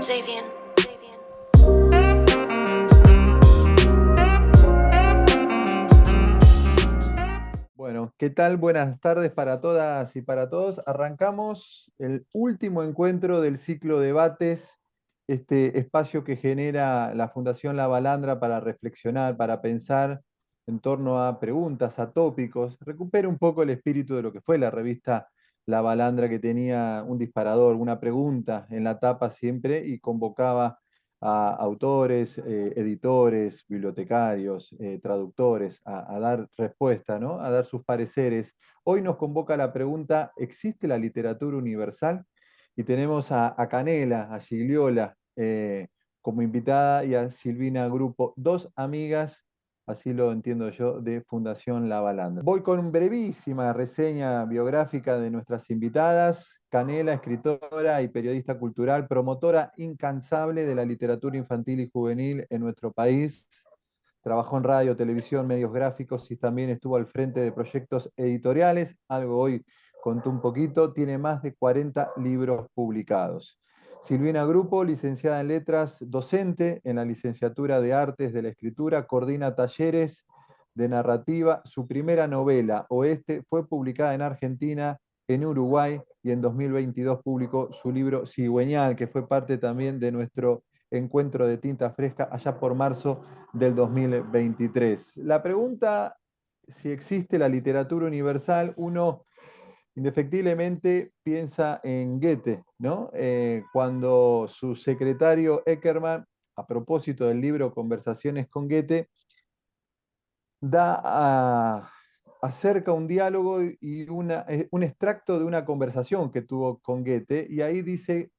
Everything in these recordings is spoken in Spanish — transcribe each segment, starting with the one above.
Xavier. Bueno, ¿qué tal? Buenas tardes para todas y para todos. Arrancamos el último encuentro del ciclo debates, este espacio que genera la Fundación La Balandra para reflexionar, para pensar en torno a preguntas, a tópicos. Recupera un poco el espíritu de lo que fue la revista La Balandra, que tenía un disparador, una pregunta en la tapa siempre y convocaba a autores, editores, bibliotecarios, traductores, a dar respuesta, ¿no? A dar sus pareceres. Hoy nos convoca la pregunta, ¿existe la literatura universal? Y tenemos a Canela, a Gigliola como invitada y a Silvina Grupo, dos amigas, así lo entiendo yo, de Fundación La Balandra. Voy con una brevísima reseña biográfica de nuestras invitadas. Canela, escritora y periodista cultural, promotora incansable de la literatura infantil y juvenil en nuestro país. Trabajó en radio, televisión, medios gráficos y también estuvo al frente de proyectos editoriales, algo hoy contó un poquito, tiene más de 40 libros publicados. Silvina Grupo, licenciada en Letras, docente en la licenciatura de Artes de la Escritura, coordina talleres de narrativa. Su primera novela, Oeste, fue publicada en Argentina, en Uruguay, y en 2022 publicó su libro Cigüeñal, que fue parte también de nuestro encuentro de tinta fresca allá por marzo del 2023. La pregunta, si existe la literatura universal, uno indefectiblemente piensa en Goethe, ¿no? Cuando su secretario Eckermann, a propósito del libro Conversaciones con Goethe, acerca un diálogo y un extracto de una conversación que tuvo con Goethe, y ahí dice,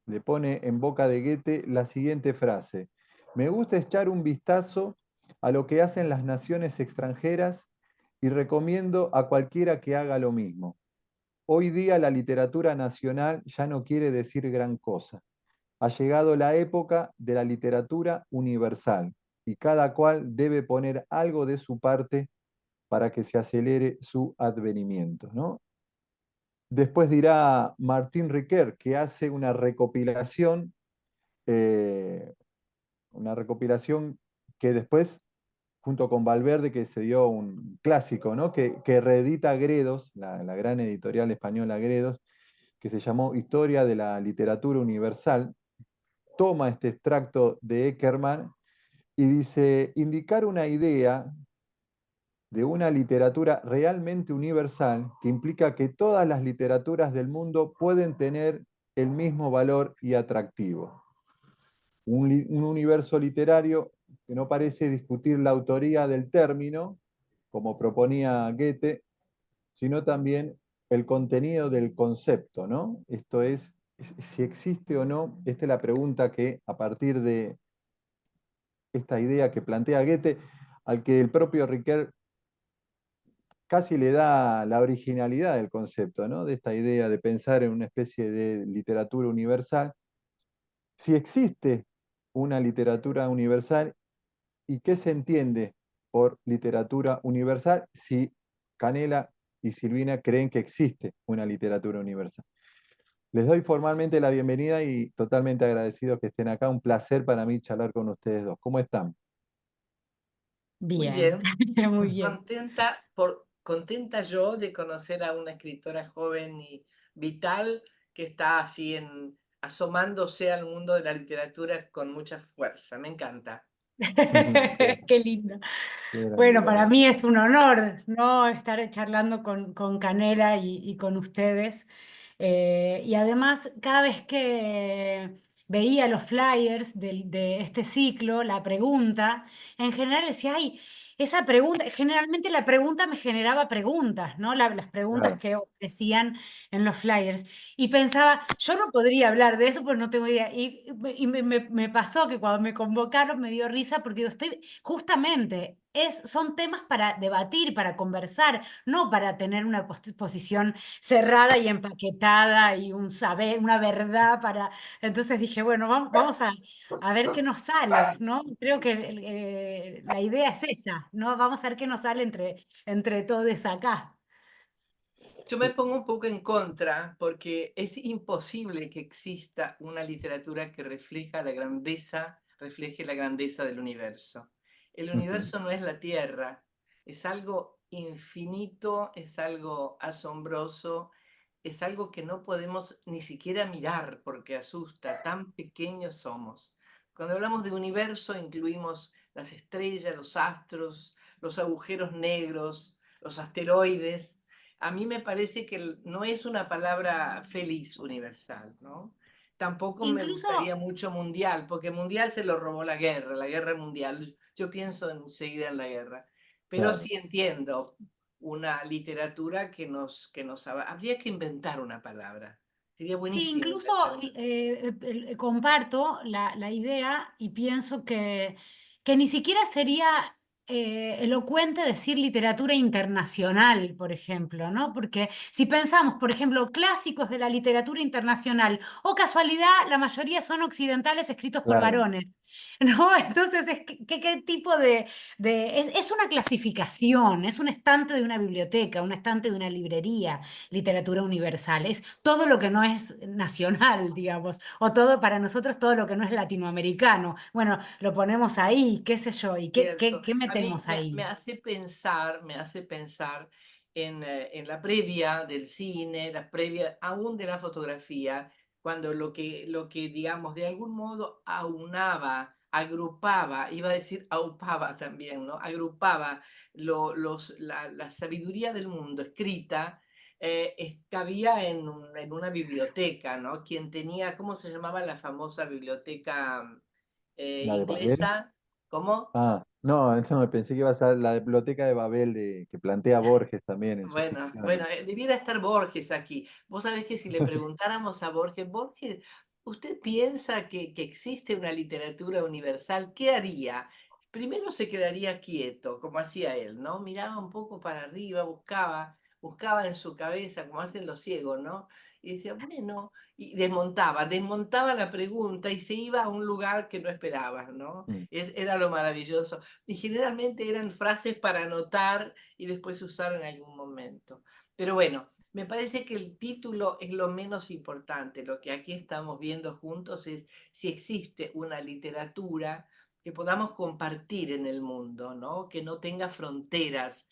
le pone en boca de Goethe la siguiente frase: me gusta echar un vistazo a lo que hacen las naciones extranjeras y recomiendo a cualquiera que haga lo mismo. Hoy día la literatura nacional ya no quiere decir gran cosa. Ha llegado la época de la literatura universal y cada cual debe poner algo de su parte para que se acelere su advenimiento, ¿no? Después dirá Martín Riquer, que hace eh, una recopilación que después, junto con Valverde, que se dio un clásico, ¿no? Que reedita Gredos, la gran editorial española Gredos, que se llamó Historia de la Literatura Universal, toma este extracto de Eckermann y dice, indicar una idea de una literatura realmente universal que implica que todas las literaturas del mundo pueden tener el mismo valor y atractivo. Un universo literario que no parece discutir la autoría del término, como proponía Goethe, sino también el contenido del concepto, ¿no? Esto es, si existe o no, esta es la pregunta que a partir de esta idea que plantea Goethe, al que el propio Riquet casi le da la originalidad del concepto, ¿no? De esta idea de pensar en una especie de literatura universal. Si existe una literatura universal, ¿y qué se entiende por literatura universal si Canela y Silvina creen que existe una literatura universal? Les doy formalmente la bienvenida y totalmente agradecido que estén acá. Un placer para mí charlar con ustedes dos. ¿Cómo están? Muy Bien, bien, muy bien. contenta yo de conocer a una escritora joven y vital que está así asomándose al mundo de la literatura con mucha fuerza. Me encanta. Qué lindo. Qué grande. Bueno, para mí es un honor, ¿no? Estar charlando con Canela y con ustedes. Y además, cada vez que veía los flyers de este ciclo, la pregunta, en general decía, ay, esa pregunta, generalmente la pregunta me generaba preguntas, ¿no? Las preguntas Claro. que ofrecían en los flyers. Y pensaba, yo no podría hablar de eso, pues no tengo idea. Me pasó que cuando me convocaron me dio risa porque yo estoy, justamente, son temas para debatir, para conversar, no para tener una posición cerrada y empaquetada y un saber, una verdad para... Entonces dije, bueno, vamos a ver qué nos sale, ¿no? Creo que la idea es esa, ¿no? Vamos a ver qué nos sale entre todos acá. Yo me pongo un poco en contra porque es imposible que exista una literatura que refleje la grandeza del universo. El Ujú. universo no es la Tierra, es algo infinito, es algo asombroso, es algo que no podemos ni siquiera mirar porque asusta, tan pequeños somos. Cuando hablamos de universo incluimos las estrellas, los astros, los agujeros negros, los asteroides. A mí me parece que no es una palabra feliz universal, ¿no? Tampoco me Incluso, gustaría mucho mundial, porque mundial se lo robó la guerra mundial. Yo pienso enseguida en la guerra, pero Claro. sí entiendo una literatura habría que inventar una palabra. Sería sí, buenísimo incluso inventar una. comparto la idea y pienso que ni siquiera sería elocuente decir literatura internacional, por ejemplo, ¿no? Porque si pensamos, por ejemplo, clásicos de la literatura internacional, o casualidad, la mayoría son occidentales escritos por Claro. varones. ¿No? Entonces, ¿qué tipo es una clasificación, es un estante de una biblioteca, un estante de una librería, literatura universal? Es todo lo que no es nacional, digamos, o todo para nosotros, todo lo que no es latinoamericano. Bueno, lo ponemos ahí, qué sé yo, y Cierto. qué A mí metemos me ahí. me hace pensar en la previa del cine, la previa aún de la fotografía, cuando lo que, digamos, de algún modo aunaba, agrupaba, iba a decir aupaba también, ¿no? Agrupaba la sabiduría del mundo escrita, cabía en una biblioteca, ¿no? Quien tenía, ¿cómo se llamaba la famosa biblioteca ¿La de Babel? inglesa? ¿Cómo? Ah, no, eso me pensé que iba a ser la biblioteca de Babel que plantea Borges también en sus Bueno, ficciones. bueno, debiera estar Borges aquí. Vos sabés que si le preguntáramos a Borges, Borges, ¿usted piensa que existe una literatura universal? ¿Qué haría? Primero se quedaría quieto, como hacía él, ¿no? Miraba un poco para arriba, buscaba en su cabeza, como hacen los ciegos, ¿no? Y decía, bueno, y desmontaba la pregunta y se iba a un lugar que no esperabas, ¿no? Mm. Era lo maravilloso. Y generalmente eran frases para anotar y después usar en algún momento. Pero bueno, me parece que el título es lo menos importante. Lo que aquí estamos viendo juntos es si existe una literatura que podamos compartir en el mundo, ¿no? Que no tenga fronteras.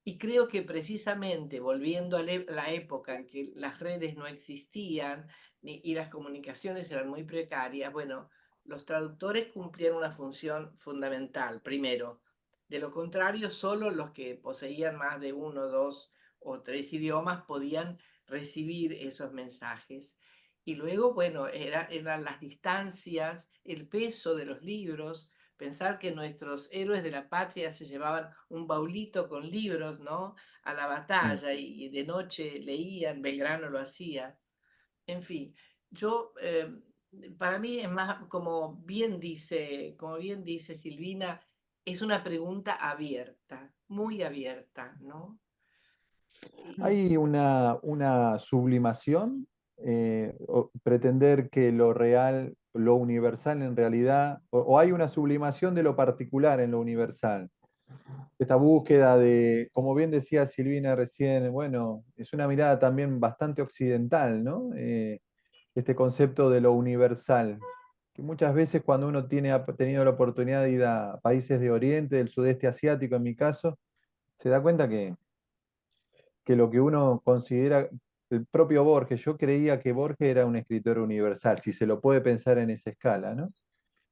Y creo que precisamente volviendo a la época en que las redes no existían y las comunicaciones eran muy precarias, bueno, los traductores cumplían una función fundamental, primero. De lo contrario, solo los que poseían más de uno, dos o tres idiomas podían recibir esos mensajes. Y luego, bueno, eran las distancias, el peso de los libros, pensar que nuestros héroes de la patria se llevaban un baulito con libros, ¿no? A la Mm. batalla y de noche leían, Belgrano lo hacía. En fin, yo, para mí es más, como bien dice Silvina, es una pregunta abierta, muy abierta, ¿no? Y, Hay una sublimación, o pretender que lo real, lo universal en realidad, o hay una sublimación de lo particular en lo universal. Esta búsqueda de, como bien decía Silvina recién, bueno, es una mirada también bastante occidental, ¿no? Este concepto de lo universal, que muchas veces cuando uno ha tenido la oportunidad de ir a países de Oriente, del sudeste asiático en mi caso, se da cuenta que lo que uno considera, el propio Borges, yo creía que Borges era un escritor universal, si se lo puede pensar en esa escala, ¿no?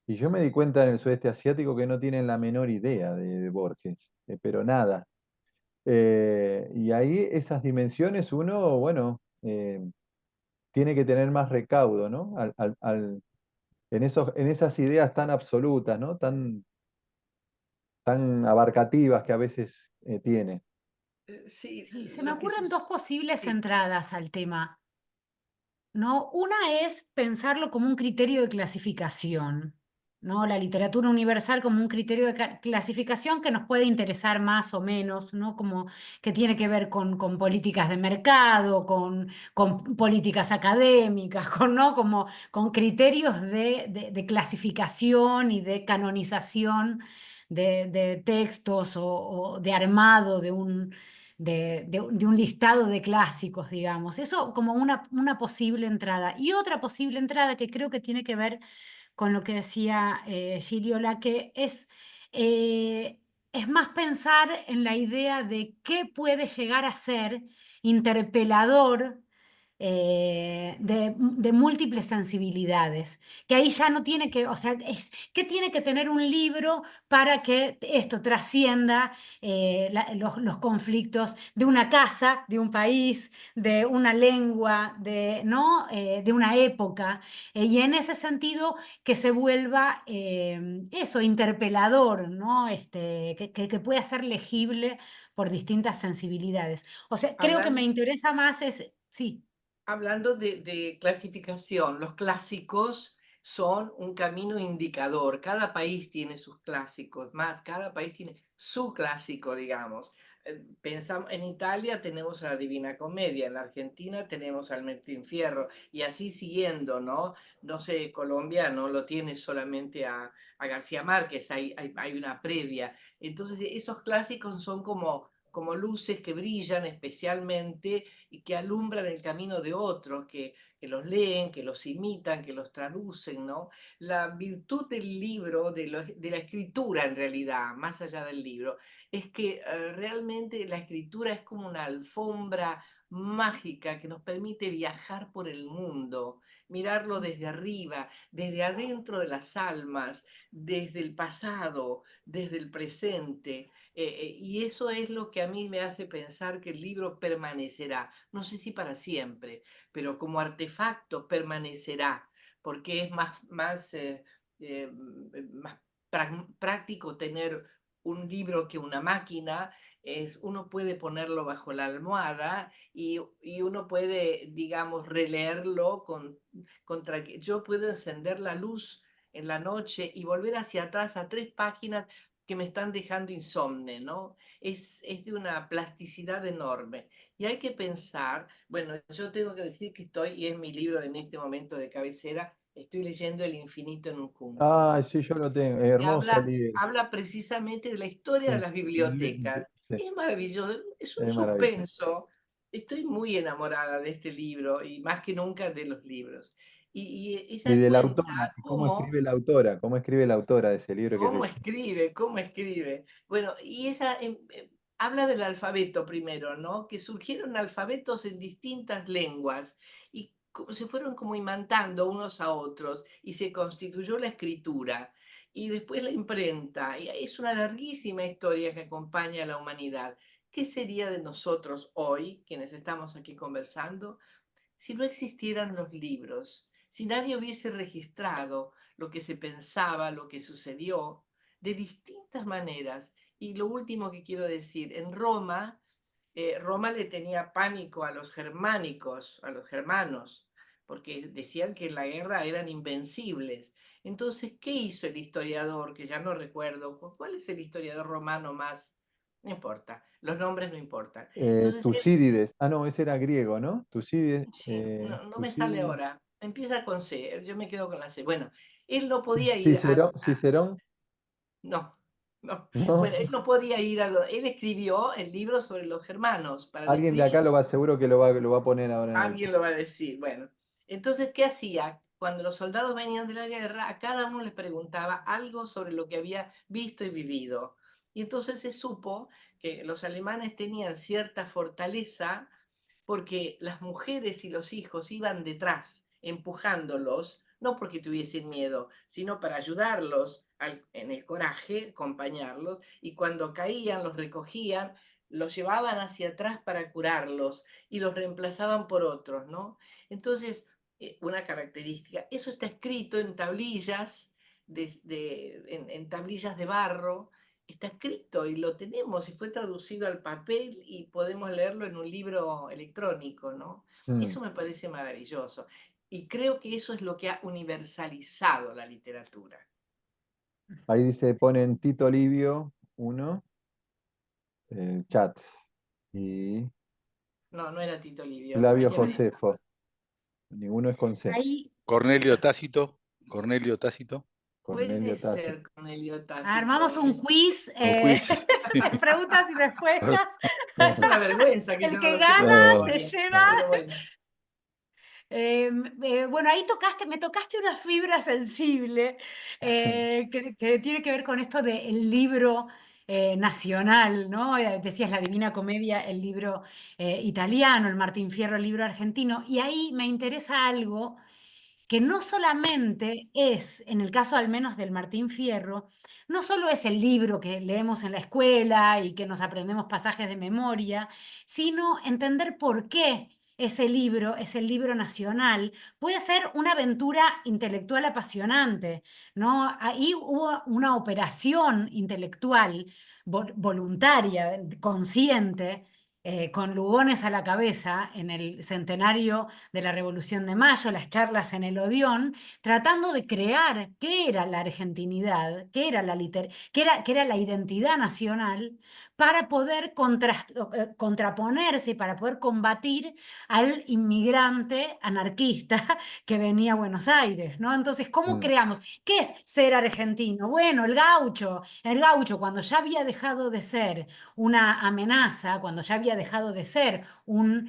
Y yo me di cuenta en el sudeste asiático que no tienen la menor idea de Borges, pero nada. Y ahí esas dimensiones uno, bueno, tiene que tener más recaudo, ¿no? En esas ideas tan absolutas, ¿no? Tan abarcativas que a veces tiene. sí, Sí, se me lo que ocurren dos posibles sí, entradas al tema. ¿No? Una es pensarlo como un criterio de clasificación, ¿no? La literatura universal como un criterio de clasificación que nos puede interesar más o menos, ¿no? Como que tiene que ver con políticas de mercado, con políticas académicas, ¿no? Como con criterios de clasificación y de canonización de textos o de armado de un listado de clásicos, digamos. Eso como una posible entrada. Y otra posible entrada que creo que tiene que ver con lo que decía Giriola, que es más pensar en la idea de qué puede llegar a ser interpelador de múltiples sensibilidades, que ahí ya no tiene que, o sea, ¿qué tiene que tener un libro para que esto trascienda los conflictos de una casa, de un país, de una lengua, ¿no? De una época? Y en ese sentido, que se vuelva eso, interpelador, ¿no? Que pueda ser legible por distintas sensibilidades. O sea, creo que me Hablan, interesa más es, sí. Hablando de clasificación, los clásicos son un camino indicador. Cada país tiene sus clásicos, más cada país tiene su clásico, digamos. Pensamos, en Italia tenemos a la Divina Comedia, en la Argentina tenemos al Martín Fierro, y así siguiendo, ¿no? No sé, Colombia no lo tiene solamente a García Márquez, hay una previa. Entonces, esos clásicos son como luces que brillan especialmente y que alumbran el camino de otros, que los leen, que los imitan, que los traducen, ¿no? La virtud del libro, de la escritura en realidad, más allá del libro, es que realmente la escritura es como una alfombra mágica que nos permite viajar por el mundo, mirarlo desde arriba, desde adentro de las almas, desde el pasado, desde el presente. Y eso es lo que a mí me hace pensar que el libro permanecerá, no sé si para siempre, pero como artefacto permanecerá, porque es más práctico tener un libro que una máquina. Uno puede ponerlo bajo la almohada y uno puede, digamos, releerlo contra que yo puedo encender la luz en la noche y volver hacia atrás a 3 páginas que me están dejando insomne, ¿no? Es de una plasticidad enorme. Y hay que pensar, bueno, yo tengo que decir que estoy, y es mi libro en este momento de cabecera, estoy leyendo El infinito en un junco, Ah, sí, yo lo tengo. que Hermoso habla, libro. habla precisamente de la historia de las bibliotecas. Sí, Es maravilloso, es un es maravilloso. suspenso. Estoy muy enamorada de este libro y más que nunca de los libros. Y Y ella de la cuenta autora, y cómo cómo escribe la autora, cómo escribe la autora de ese libro que es ¿Cómo bellísimo. escribe? ¿Cómo escribe? Bueno, y ella habla del alfabeto primero, ¿no? Que surgieron alfabetos en distintas lenguas y se fueron como imantando unos a otros y se constituyó la escritura y después la imprenta. Y es una larguísima historia que acompaña a la humanidad. ¿Qué sería de nosotros hoy, quienes estamos aquí conversando, si no existieran los libros, si nadie hubiese registrado lo que se pensaba, lo que sucedió, de distintas maneras? Y lo último que quiero decir, en Roma, Roma le tenía pánico a los germánicos, a los germanos, porque decían que en la guerra eran invencibles. Entonces, ¿qué hizo el historiador? Que ya no recuerdo, ¿cuál es el historiador romano más? No importa, los nombres no importan. Entonces, Tucídides. Ah, no, ese era griego, ¿no? Tucídides. sí, no me sale Tucídides. ahora. Empieza con C, yo me quedo con la C. Bueno, él no podía ir Cicerón, Cicerón, no, no. ¿no? Bueno, él no podía ir él escribió el libro sobre los germanos para Alguien de describir, acá seguro que lo va a poner ahora en el alguien chat. lo va a decir. Bueno, entonces, ¿qué hacía? Cuando los soldados venían de la guerra, a cada uno le preguntaba algo sobre lo que había visto y vivido. Y entonces se supo que los alemanes tenían cierta fortaleza porque las mujeres y los hijos iban detrás, empujándolos, no porque tuviesen miedo, sino para ayudarlos en el coraje, acompañarlos, y cuando caían los recogían, los llevaban hacia atrás para curarlos y los reemplazaban por otros, ¿no? Entonces, una característica, eso está escrito en tablillas, en tablillas de barro, está escrito y lo tenemos y fue traducido al papel y podemos leerlo en un libro electrónico, ¿no? Mm. Eso me parece maravilloso. Y creo que eso es lo que ha universalizado la literatura. Ahí dice, ponen Tito Livio, uno, chat. Y No, no era Tito Livio, hay Flavio que ver. Josefo. Ninguno es con C. Ahí, Cornelio Tácito, Cornelio Tácito. Cornelio Puede Tassi. ser con Armamos un Tácito. quiz, Un quiz. preguntas y respuestas. Es una vergüenza que El yo no que lo sepa de gana No, se memoria, lleva. no. pero bueno. Bueno, ahí me tocaste una fibra sensible que tiene que ver con esto del libro nacional, ¿no? Decías la Divina Comedia, el libro italiano, el Martín Fierro, el libro argentino, y ahí me interesa algo que no solamente es, en el caso al menos del Martín Fierro, no solo es el libro que leemos en la escuela y que nos aprendemos pasajes de memoria, sino entender por qué ese libro es el libro nacional. Puede ser una aventura intelectual apasionante, ¿no? Ahí hubo una operación intelectual voluntaria, consciente, con Lugones a la cabeza en el centenario de la Revolución de Mayo, las charlas en el Odeón, tratando de crear qué era la argentinidad, qué era la identidad nacional, para poder contraponerse y para poder combatir al inmigrante anarquista que venía a Buenos Aires, ¿no? Entonces, ¿cómo Mm, creamos? ¿Qué es ser argentino? Bueno, el gaucho, cuando ya había dejado de ser una amenaza, cuando ya había dejado de ser un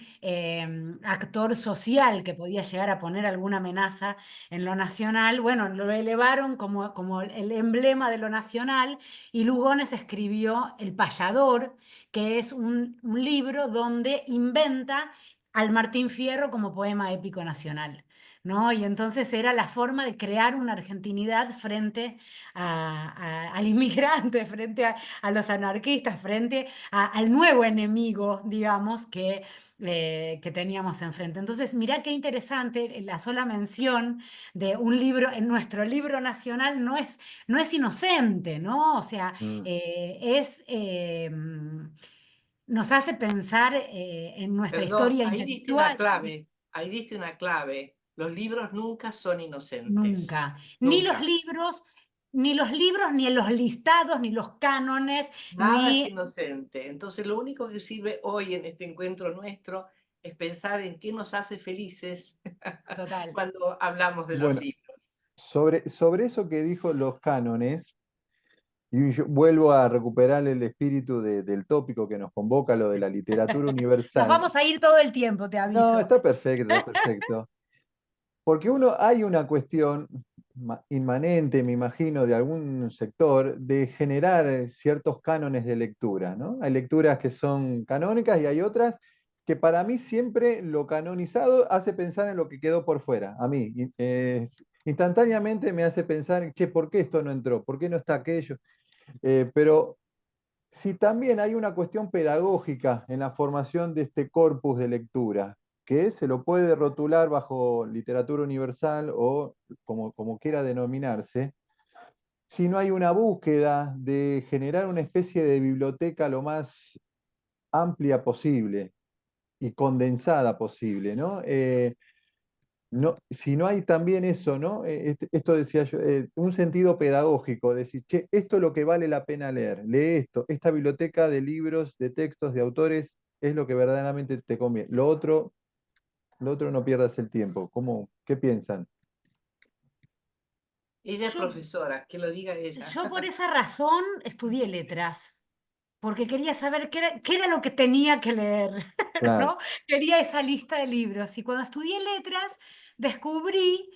actor social que podía llegar a poner alguna amenaza en lo nacional, bueno, lo elevaron como el emblema de lo nacional y Lugones escribió El Payador, que es un libro donde inventa al Martín Fierro como poema épico nacional. ¿No? Y entonces era la forma de crear una argentinidad frente al inmigrante, frente a los anarquistas, frente al nuevo enemigo, digamos, que teníamos enfrente. Entonces, mirá qué interesante, la sola mención de un libro, en nuestro libro nacional no es inocente, ¿no? O sea, mm. nos hace pensar en nuestra Perdón, historia ahí diste una intelectual. Sí, clave, ahí diste una clave. Los libros nunca son inocentes, nunca. nunca. Ni los libros, ni los listados, ni los cánones, Nada es ni... inocente. Entonces, lo único que sirve hoy en este encuentro nuestro es pensar en qué nos hace felices Total. cuando hablamos de los Bueno, libros. sobre eso que dijo los cánones, y yo vuelvo a recuperar el espíritu del tópico que nos convoca, lo de la literatura Nos universal. vamos a ir todo el tiempo, te No, aviso. está perfecto, está perfecto. Porque hay una cuestión inmanente, me imagino, de algún sector de generar ciertos cánones de lectura, ¿no? Hay lecturas que son canónicas y hay otras que para mí siempre lo canonizado hace pensar en lo que quedó por fuera. A mí, instantáneamente me hace pensar, che, ¿por qué esto no entró? ¿Por qué no está aquello? Pero si también hay una cuestión pedagógica en la formación de este corpus de lectura, que se lo puede rotular bajo literatura universal o como quiera denominarse, si no hay una búsqueda de generar una especie de biblioteca lo más amplia posible y condensada posible, ¿no? No, si no hay también eso, ¿no? Esto decía yo, un sentido pedagógico, decir, che, esto es lo que vale la pena leer, lee esto, esta biblioteca de libros, de textos, de autores, es lo que verdaderamente te conviene. Lo otro no pierdas el tiempo. ¿Qué piensan? Ella es Yo, profesora, que lo diga ella. yo por esa razón estudié letras, porque quería saber qué era lo que tenía que leer, Claro. ¿no? Quería esa lista de libros. Y cuando estudié letras, descubrí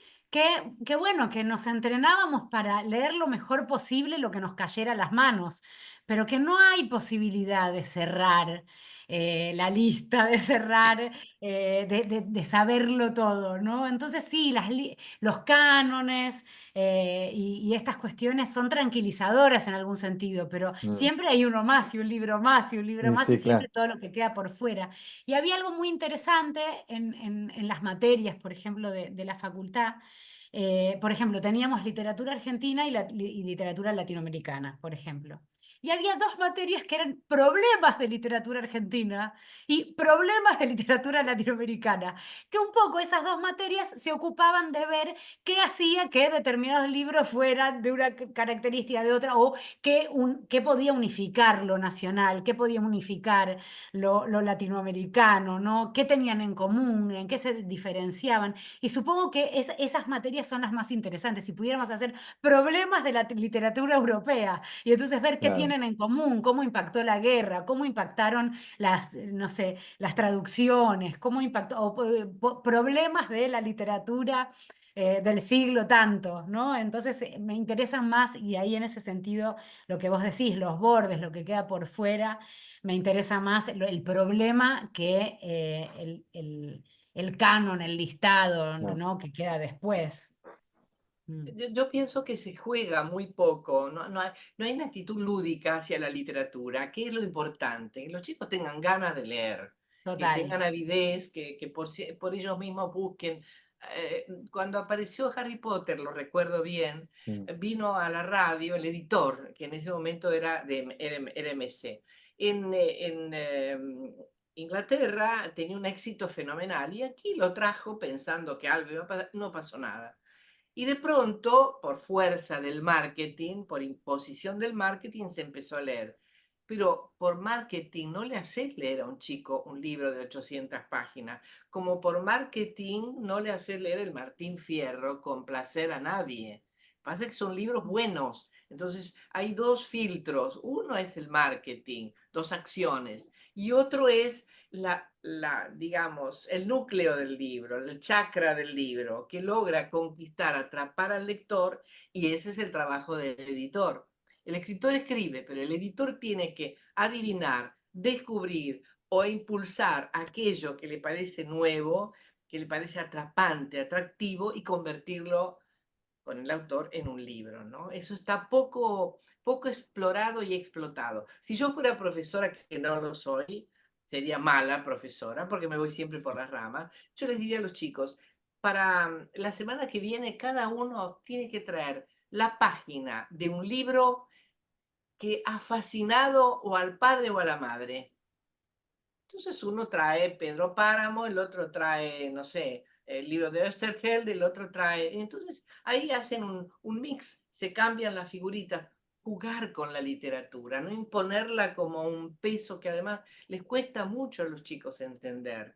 bueno, que nos entrenábamos para leer lo mejor posible lo que nos cayera a las manos, pero que no hay posibilidad de cerrar la lista, de cerrar, de saberlo todo, ¿no? Entonces sí, los cánones y estas cuestiones son tranquilizadoras en algún sentido, pero Mm, siempre hay uno más y un libro más y un libro más y sí, claro. siempre todo lo que queda por fuera. Y había algo muy interesante en las materias, por ejemplo, de la facultad. Por ejemplo, teníamos literatura argentina y literatura latinoamericana, por ejemplo. y había dos materias que eran problemas de literatura argentina y problemas de literatura latinoamericana, que un poco esas dos materias se ocupaban de ver qué hacía que determinados libros fueran de una característica de otra, o qué podía unificar lo nacional, qué podía unificar lo latinoamericano, ¿no? ¿Qué tenían en común? ¿En qué se diferenciaban? Y supongo que esas materias son las más interesantes. Si pudiéramos hacer problemas de la literatura europea y entonces ver qué Claro. tienen en común, cómo impactó la guerra, cómo impactaron no sé, las traducciones, cómo impactó, problemas de la literatura del siglo tanto, ¿no? Entonces me interesan más, y ahí en ese sentido lo que vos decís, los bordes, lo que queda por fuera, me interesa más el problema que el canon, el listado, No. ¿no? Que queda después. Mm. Yo pienso que se juega muy poco, no hay una actitud lúdica hacia la literatura, que es lo importante, que los chicos tengan ganas de leer, que Total. tengan avidez, que por ellos mismos busquen. Cuando apareció Harry Potter, lo recuerdo bien, Sí. vino a la radio el editor, que en ese momento era MC. En Inglaterra tenía un éxito fenomenal y aquí lo trajo pensando que algo iba a pasar, no pasó nada. Y de pronto, por fuerza del marketing, por imposición del marketing, se empezó a leer. Pero por marketing no le haces leer a un chico un libro de 800 páginas, como por marketing no le haces leer el Martín Fierro con placer a nadie. Pasa que son libros buenos. Entonces hay dos filtros. Uno es el marketing, dos acciones. Y otro es digamos, el núcleo del libro, el chakra del libro, que logra conquistar, atrapar al lector, y ese es el trabajo del editor. El escritor escribe, pero el editor tiene que adivinar, descubrir o impulsar aquello que le parece nuevo, que le parece atrapante, atractivo, y convertirlo con el autor en un libro, ¿no? Eso está poco explorado y explotado. Si yo fuera profesora, que no lo soy, sería mala profesora porque me voy siempre por las ramas, yo les diría a los chicos, para la semana que viene cada uno tiene que traer la página de un libro que ha fascinado o al padre o a la madre. Entonces uno trae Pedro Páramo, el otro trae, no sé, el libro de Oesterheld, el otro trae. Entonces ahí hacen un mix, se cambian las figuritas, jugar con la literatura, no imponerla como un peso que además les cuesta mucho a los chicos entender.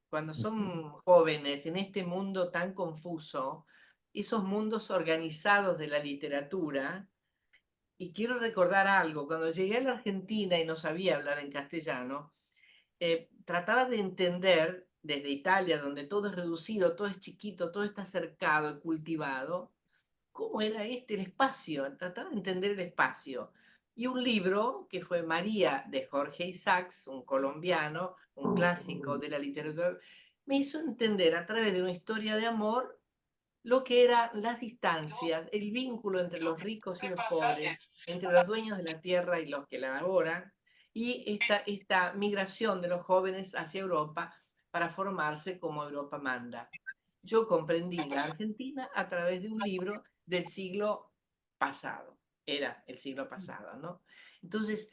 Cuando Ujú. son jóvenes en este mundo tan confuso, esos mundos organizados de la literatura. Y quiero recordar algo, cuando llegué a la Argentina y no sabía hablar en castellano, trataba de entender desde Italia, donde todo es reducido, todo es chiquito, todo está cercado y cultivado, cómo era el espacio, trataba de entender el espacio. Y un libro que fue María de Jorge Isaacs, un colombiano, un clásico de la literatura, me hizo entender a través de una historia de amor lo que eran las distancias, el vínculo entre los ricos y los pobres, entre los dueños de la tierra y los que la laboran, y esta migración de los jóvenes hacia Europa para formarse como Europa manda. Yo comprendí la Argentina a través de un libro del siglo pasado, era el siglo pasado, ¿no? Entonces,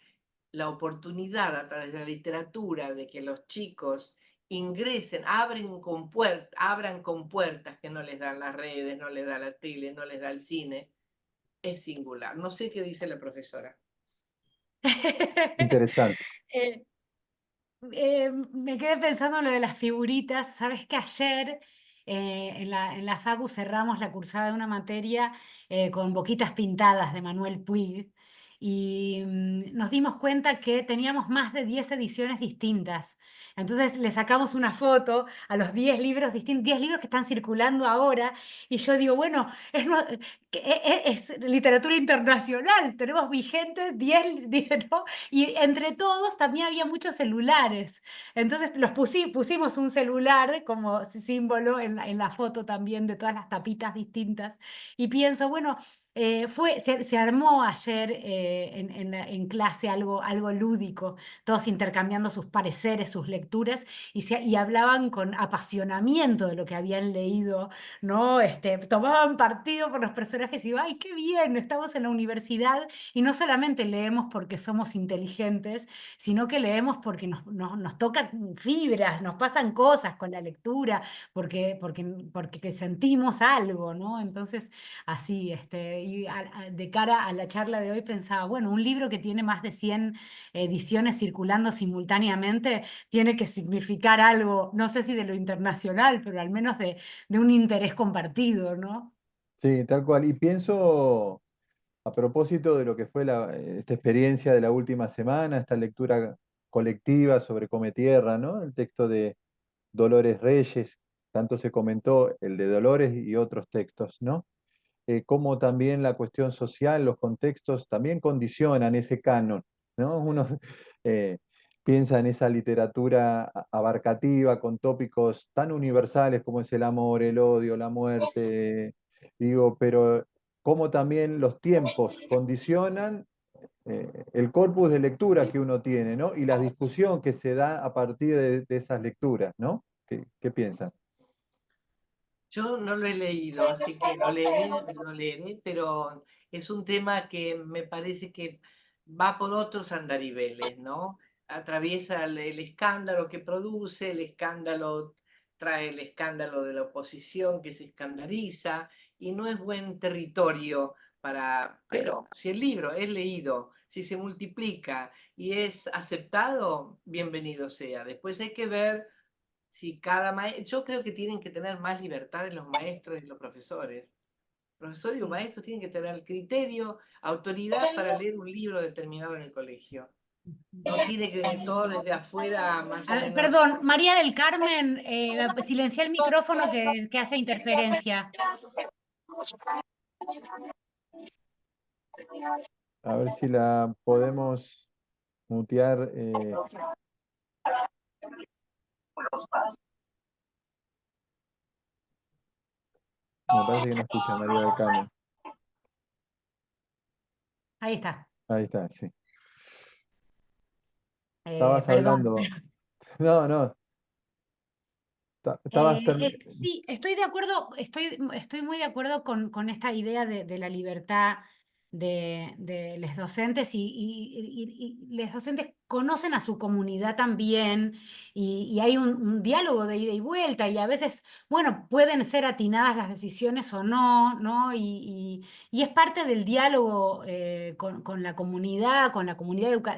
la oportunidad a través de la literatura de que los chicos ingresen, abran con puertas que no les dan las redes, no les da la tele, no les da el cine, es singular. No sé qué dice la profesora. Interesante. Eh, me quedé pensando en lo de las figuritas. Sabes que ayer en la Facu cerramos la cursada de una materia con Boquitas Pintadas de Manuel Puig y nos dimos cuenta que teníamos más de 10 ediciones distintas. Entonces le sacamos una foto a los 10 libros distintos, 10 libros que están circulando ahora, y yo digo, bueno, es literatura internacional, tenemos vigentes 10, ¿no? Y entre todos también había muchos celulares. Entonces pusimos un celular como símbolo en la foto también de todas las tapitas distintas. Y pienso, bueno, Se armó ayer en clase algo lúdico, todos intercambiando sus pareceres, sus lecturas, y hablaban con apasionamiento de lo que habían leído, ¿no? Tomaban partido por los personajes y digo, ¡ay, qué bien! Estamos en la universidad y no solamente leemos porque somos inteligentes, sino que leemos porque nos tocan fibras, nos pasan cosas con la lectura, porque sentimos algo, ¿no? Entonces... Así, de cara a la charla de hoy pensaba, bueno, un libro que tiene más de 100 ediciones circulando simultáneamente tiene que significar algo, no sé si de lo internacional, pero al menos de un interés compartido, ¿no? Sí, tal cual. Y pienso, a propósito de lo que fue esta experiencia de la última semana, esta lectura colectiva sobre Come Tierra, ¿no? El texto de Dolores Reyes, tanto se comentó el de Dolores y otros textos, ¿no? Cómo también la cuestión social, los contextos también condicionan ese canon, ¿no? Uno eh, piensa en esa literatura abarcativa con tópicos tan universales como es el amor, el odio, la muerte, digo, pero cómo también los tiempos condicionan el corpus de lectura que uno tiene, ¿no? Y la discusión que se da a partir de esas lecturas, ¿no? ¿Qué piensan? Yo no lo he leído, así que lo leeré, pero es un tema que me parece que va por otros andariveles, ¿no? Atraviesa el escándalo que produce, el escándalo trae el escándalo de la oposición que se escandaliza y no es buen territorio para... Pero si el libro es leído, si se multiplica y es aceptado, bienvenido sea. Después hay que ver si cada maestro, yo creo que tienen que tener más libertad en los maestros y los profesores. Profesor y los Sí. maestros tienen que tener criterio, autoridad para leer un libro determinado en el colegio. No tiene que venir todo desde afuera, más o menos. Perdón, María del Carmen, silencia el micrófono que hace interferencia. A ver si la podemos mutear. Me parece que no escucha a María del Carmen. Ahí está. Ahí está, sí. Estabas Perdón. hablando. No, no. Estabas Sí, estoy de acuerdo, estoy muy de acuerdo con esta idea de la libertad de los docentes y los docentes conocen a su comunidad también y hay un diálogo de ida y vuelta y a veces, bueno, pueden ser atinadas las decisiones o no, ¿no? Y es parte del diálogo con la comunidad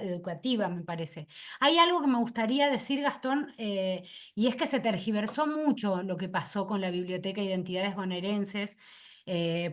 educativa, me parece. Hay algo que me gustaría decir, Gastón, y es que se tergiversó mucho lo que pasó con la Biblioteca de Identidades Bonaerenses,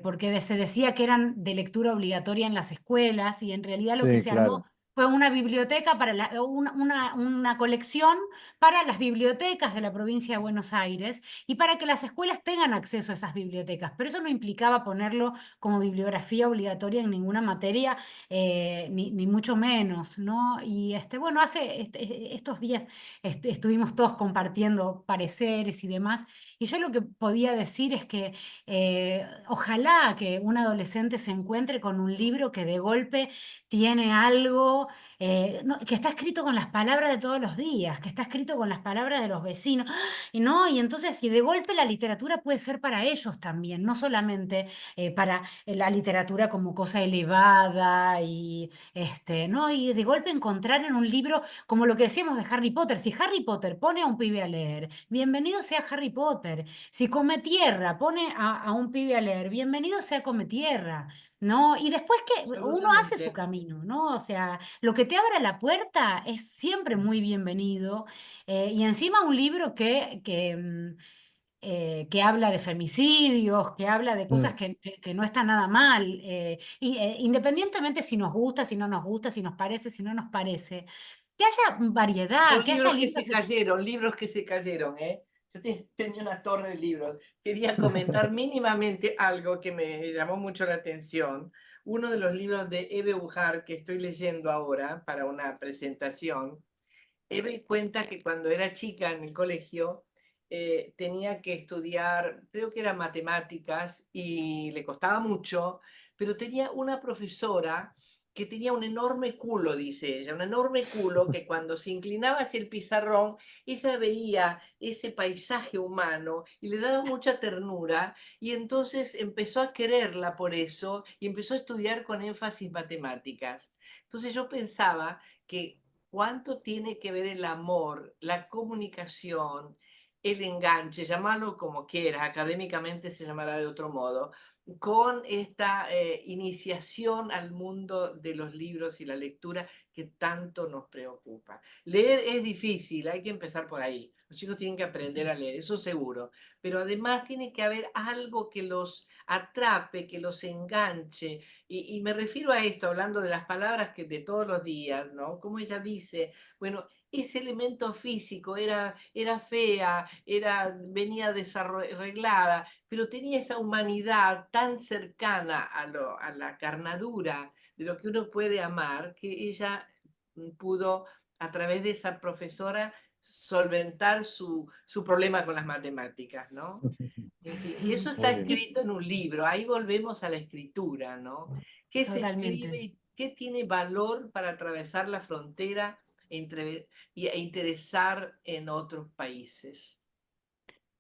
porque se decía que eran de lectura obligatoria en las escuelas y en realidad lo que sí, se armó claro. fue una biblioteca para una colección para las bibliotecas de la provincia de Buenos Aires y para que las escuelas tengan acceso a esas bibliotecas. Pero eso no implicaba ponerlo como bibliografía obligatoria en ninguna materia, ni mucho menos, ¿no? Y bueno, hace estos días estuvimos todos compartiendo pareceres y demás, y yo lo que podía decir es que ojalá que un adolescente se encuentre con un libro que de golpe tiene algo, que está escrito con las palabras de todos los días, que está escrito con las palabras de los vecinos, y no, y entonces, y de golpe la literatura puede ser para ellos también, no solamente para la literatura como cosa elevada ¿no? Y de golpe encontrar en un libro como lo que decíamos de Harry Potter, si Harry Potter pone a un pibe a leer, bienvenido sea Harry Potter. Si Come Tierra pone a un pibe a leer, bienvenido sea Come Tierra, ¿no? Y después que uno hace su Absolutamente. camino, ¿no? O sea, lo que te abra la puerta es siempre muy bienvenido. Y encima un libro que habla de femicidios, que habla de cosas Mm. que no está nada mal, independientemente si nos gusta, si no nos gusta, si nos parece, si no nos parece, que haya variedad, Son que haya libros que libros se que... cayeron, libros que se cayeron, ¿eh? Yo tenía una torre de libros. Quería comentar mínimamente algo que me llamó mucho la atención. Uno de los libros de Eve Ujar que estoy leyendo ahora para una presentación. Eve cuenta que cuando era chica en el colegio tenía que estudiar, creo que eran matemáticas, y le costaba mucho, pero tenía una profesora que tenía un enorme culo, dice ella, un enorme culo que cuando se inclinaba hacia el pizarrón, ella veía ese paisaje humano y le daba mucha ternura y entonces empezó a quererla por eso y empezó a estudiar con énfasis matemáticas. Entonces yo pensaba que cuánto tiene que ver el amor, la comunicación, el enganche, llamarlo como quieras, académicamente se llamará de otro modo, con esta iniciación al mundo de los libros y la lectura que tanto nos preocupa. Leer es difícil, hay que empezar por ahí. Los chicos tienen que aprender a leer, eso seguro, pero además tiene que haber algo que los atrape, que los enganche. Y me refiero a esto, hablando de las palabras que de todos los días, ¿no? Como ella dice, bueno, ese elemento físico era fea, venía desarreglada, pero tenía esa humanidad tan cercana a la carnadura de lo que uno puede amar, que ella pudo, a través de esa profesora, solventar su problema con las matemáticas, ¿no? En fin, y eso está Muy bien. escrito en un libro, ahí volvemos a la escritura, ¿no? ¿Qué se escribe Totalmente. y qué tiene valor para atravesar la frontera e interesar en otros países?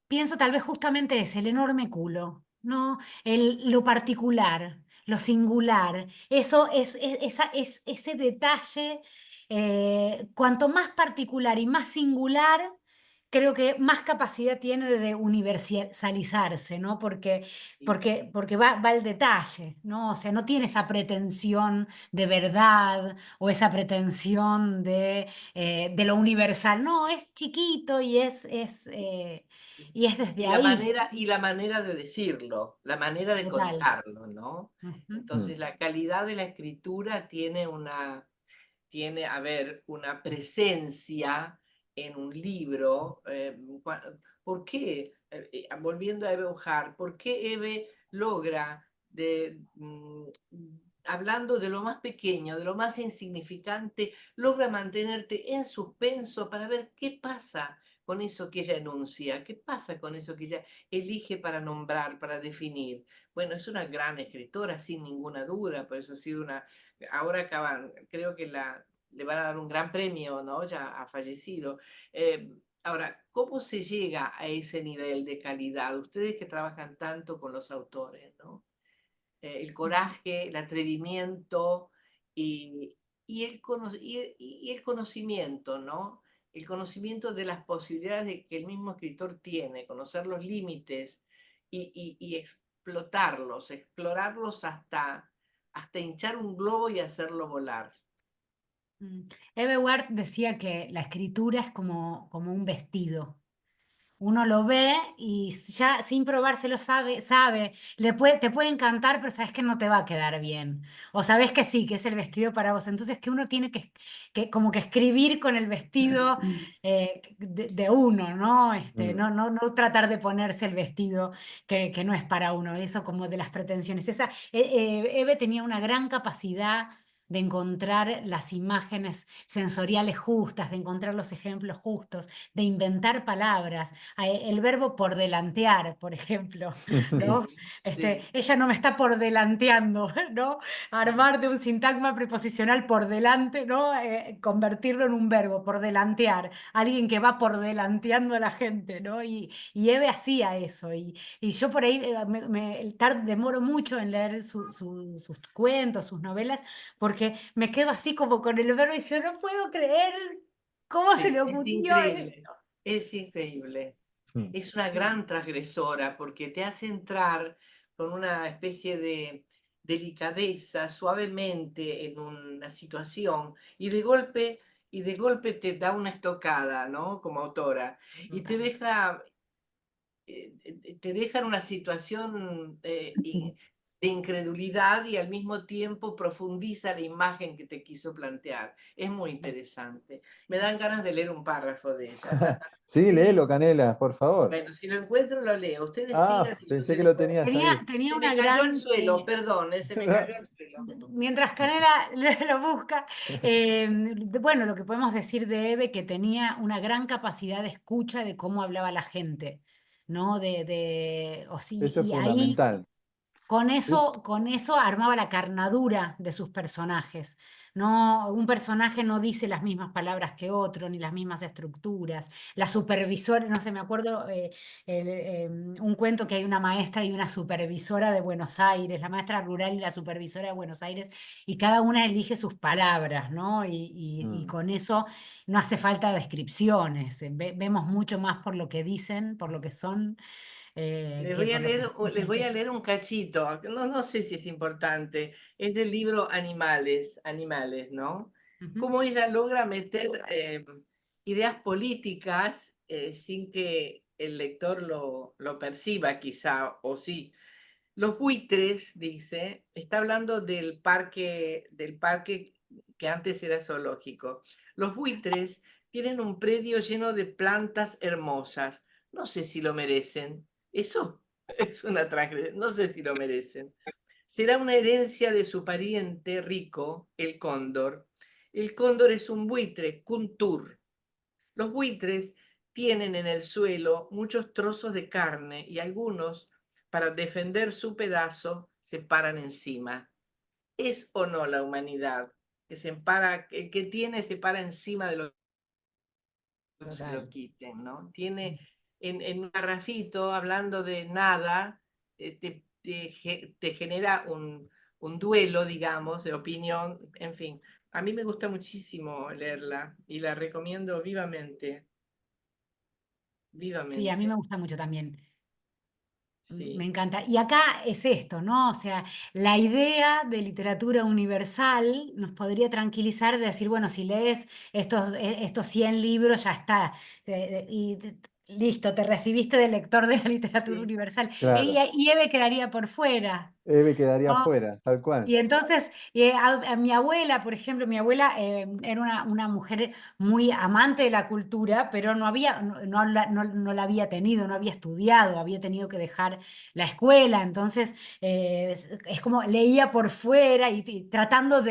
Pienso tal vez justamente es el enorme culo, ¿no? Lo particular, lo singular. Eso es ese detalle, cuanto más particular y más singular, creo que más capacidad tiene de universalizarse, ¿no? Porque va al detalle, ¿no? O sea, no tiene esa pretensión de verdad o esa pretensión de lo universal. No, es chiquito y es desde ahí, Y la manera de decirlo, la manera de total. contarlo, ¿no? Ujú. Mm. Entonces, la calidad de la escritura tiene, a ver, una presencia en un libro. ¿Por qué? Volviendo a Eve Ujar, ¿por qué Eve logra, hablando de lo más pequeño, de lo más insignificante, logra mantenerte en suspenso para ver qué pasa con eso que ella enuncia, qué pasa con eso que ella elige para nombrar, para definir? Bueno, es una gran escritora, sin ninguna duda, por eso ha sido una ahora acaban, creo que le van a dar un gran premio, ¿no? Ya ha fallecido. Ahora, ¿cómo se llega a ese nivel de calidad? Ustedes que trabajan tanto con los autores, ¿no? El coraje, el atrevimiento y, y el conocimiento, ¿no? El conocimiento de las posibilidades que el mismo escritor tiene, conocer los límites y explotarlos, explorarlos hasta hinchar un globo y hacerlo volar. Mm. Ward decía que la escritura es como un vestido. Uno lo ve y ya sin probárselo sabe, te puede encantar, pero sabes que no te va a quedar bien. O sabes que sí, que es el vestido para vos. Entonces que uno tiene que como que escribir con el vestido de uno, ¿no? Mm. No tratar de ponerse el vestido que no es para uno. Eso como de las pretensiones. Eve tenía una gran capacidad de encontrar las imágenes sensoriales justas, de encontrar los ejemplos justos, de inventar palabras, el verbo por delantear, por ejemplo, ¿no? Sí, sí. Ella no me está por delanteando, ¿no? Armar de un sintagma preposicional por delante, ¿no? Convertirlo en un verbo, por delantear, alguien que va por delanteando a la gente, ¿no? Y Eve hacía eso, y yo por ahí demoro mucho en leer sus cuentos, sus novelas, porque me quedo así como con el verbo y dice, no puedo creer cómo se Sí, le es ocurrió increíble, esto. es increíble. Mm. Es una Sí. gran transgresora porque te hace entrar con una especie de delicadeza, suavemente en una situación y de golpe te da una estocada, ¿no? Como autora y Total. te deja en una situación de incredulidad y al mismo tiempo profundiza la imagen que te quiso plantear. Es muy interesante. Me Sí, dan ganas de leer un párrafo de ella. Sí, léelo, sí. Canela, por favor. Bueno, si lo encuentro, lo leo. Ustedes Ah, sigan y yo pensé se que les lo puedo. tenías ahí. Tenía Se me una cayó al gran, suelo, perdón, se me cayó al suelo. mientras Canela lo busca, bueno, lo que podemos decir de Eve, que tenía una gran capacidad de escucha de cómo hablaba la gente, ¿no? O sí, Eso es y ahí fundamental. Sí, con eso armaba la carnadura de sus personajes. No, un personaje no dice las mismas palabras que otro, ni las mismas estructuras. La supervisora, no sé, me acuerdo un cuento que hay una maestra y una supervisora de Buenos Aires, la maestra rural y la supervisora de Buenos Aires, y cada una elige sus palabras, ¿no? Y mm, con eso no hace falta descripciones. Vemos mucho más por lo que dicen, por lo que son, que por lo que dice Les el voy a texto. leer un cachito, no sé si es importante, es del libro Animales, ¿no? Ujú. Cómo ella logra meter ideas políticas sin que el lector lo perciba quizá, o sí. Los buitres, dice, está hablando del parque que antes era zoológico. Los buitres tienen un predio lleno de plantas hermosas. No sé si lo merecen. Eso es una transgresión. No sé si lo merecen. Será una herencia de su pariente rico, el cóndor. El cóndor es un buitre, kuntur. Los buitres tienen en el suelo muchos trozos de carne y algunos, para defender su pedazo, se paran encima. ¿Es o no la humanidad que el que tiene se para encima de lo que se lo Total. quiten, ¿no? Tiene en un garrafito, hablando de nada, te genera un duelo, digamos, de opinión, en fin. A mí me gusta muchísimo leerla y la recomiendo vivamente. Sí, a mí me Vivamente, gusta mucho también. Me sí, encanta. Y acá es esto, ¿no? O sea, la idea de literatura universal nos podría tranquilizar de decir, bueno, si lees estos 100 libros, ya está. Listo, te recibiste de lector de la literatura sí, universal. claro. Y Eve quedaría por fuera, Eve quedaría ¿no? afuera, tal cual. Y entonces, a mi abuela, por ejemplo, mi abuela era una mujer muy amante de la cultura, pero no la había tenido, no había estudiado, había tenido que dejar la escuela. Entonces, es como leía por fuera y tratando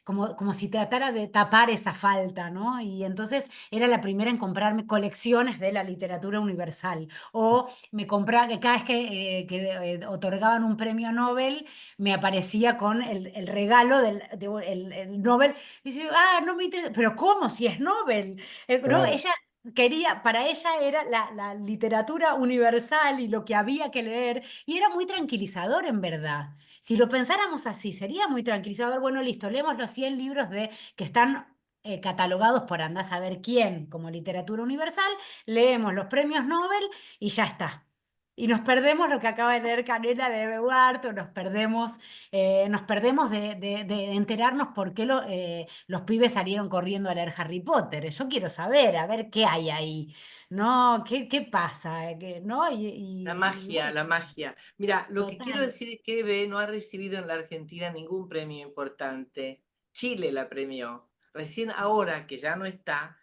como si tratara de tapar esa falta, ¿no? Y entonces era la primera en comprarme colecciones de la literatura universal. O me compraba, que cada vez que otorgaban un premio Nobel, me aparecía con el regalo el Nobel. Y dice, ah, no me interesa, pero ¿cómo si es Nobel? No, Claro. ella quería, para ella era la literatura universal y lo que había que leer, y era muy tranquilizador en verdad. Si lo pensáramos así, sería muy tranquilizador. Bueno, listo, leemos los 100 libros que están catalogados por andar a saber quién como literatura universal, leemos los premios Nobel y ya está. Y nos perdemos lo que acaba de leer Canela de Beuart, o nos perdemos de enterarnos por qué los pibes salieron corriendo a leer Harry Potter. Yo quiero saber, a ver qué hay ahí, ¿no? ¿Qué pasa? ¿No? Y bueno, la magia. Mira, lo que quiero total. decir es que Eve no ha recibido en la Argentina ningún premio importante. Chile la premió. Recién ahora que ya no está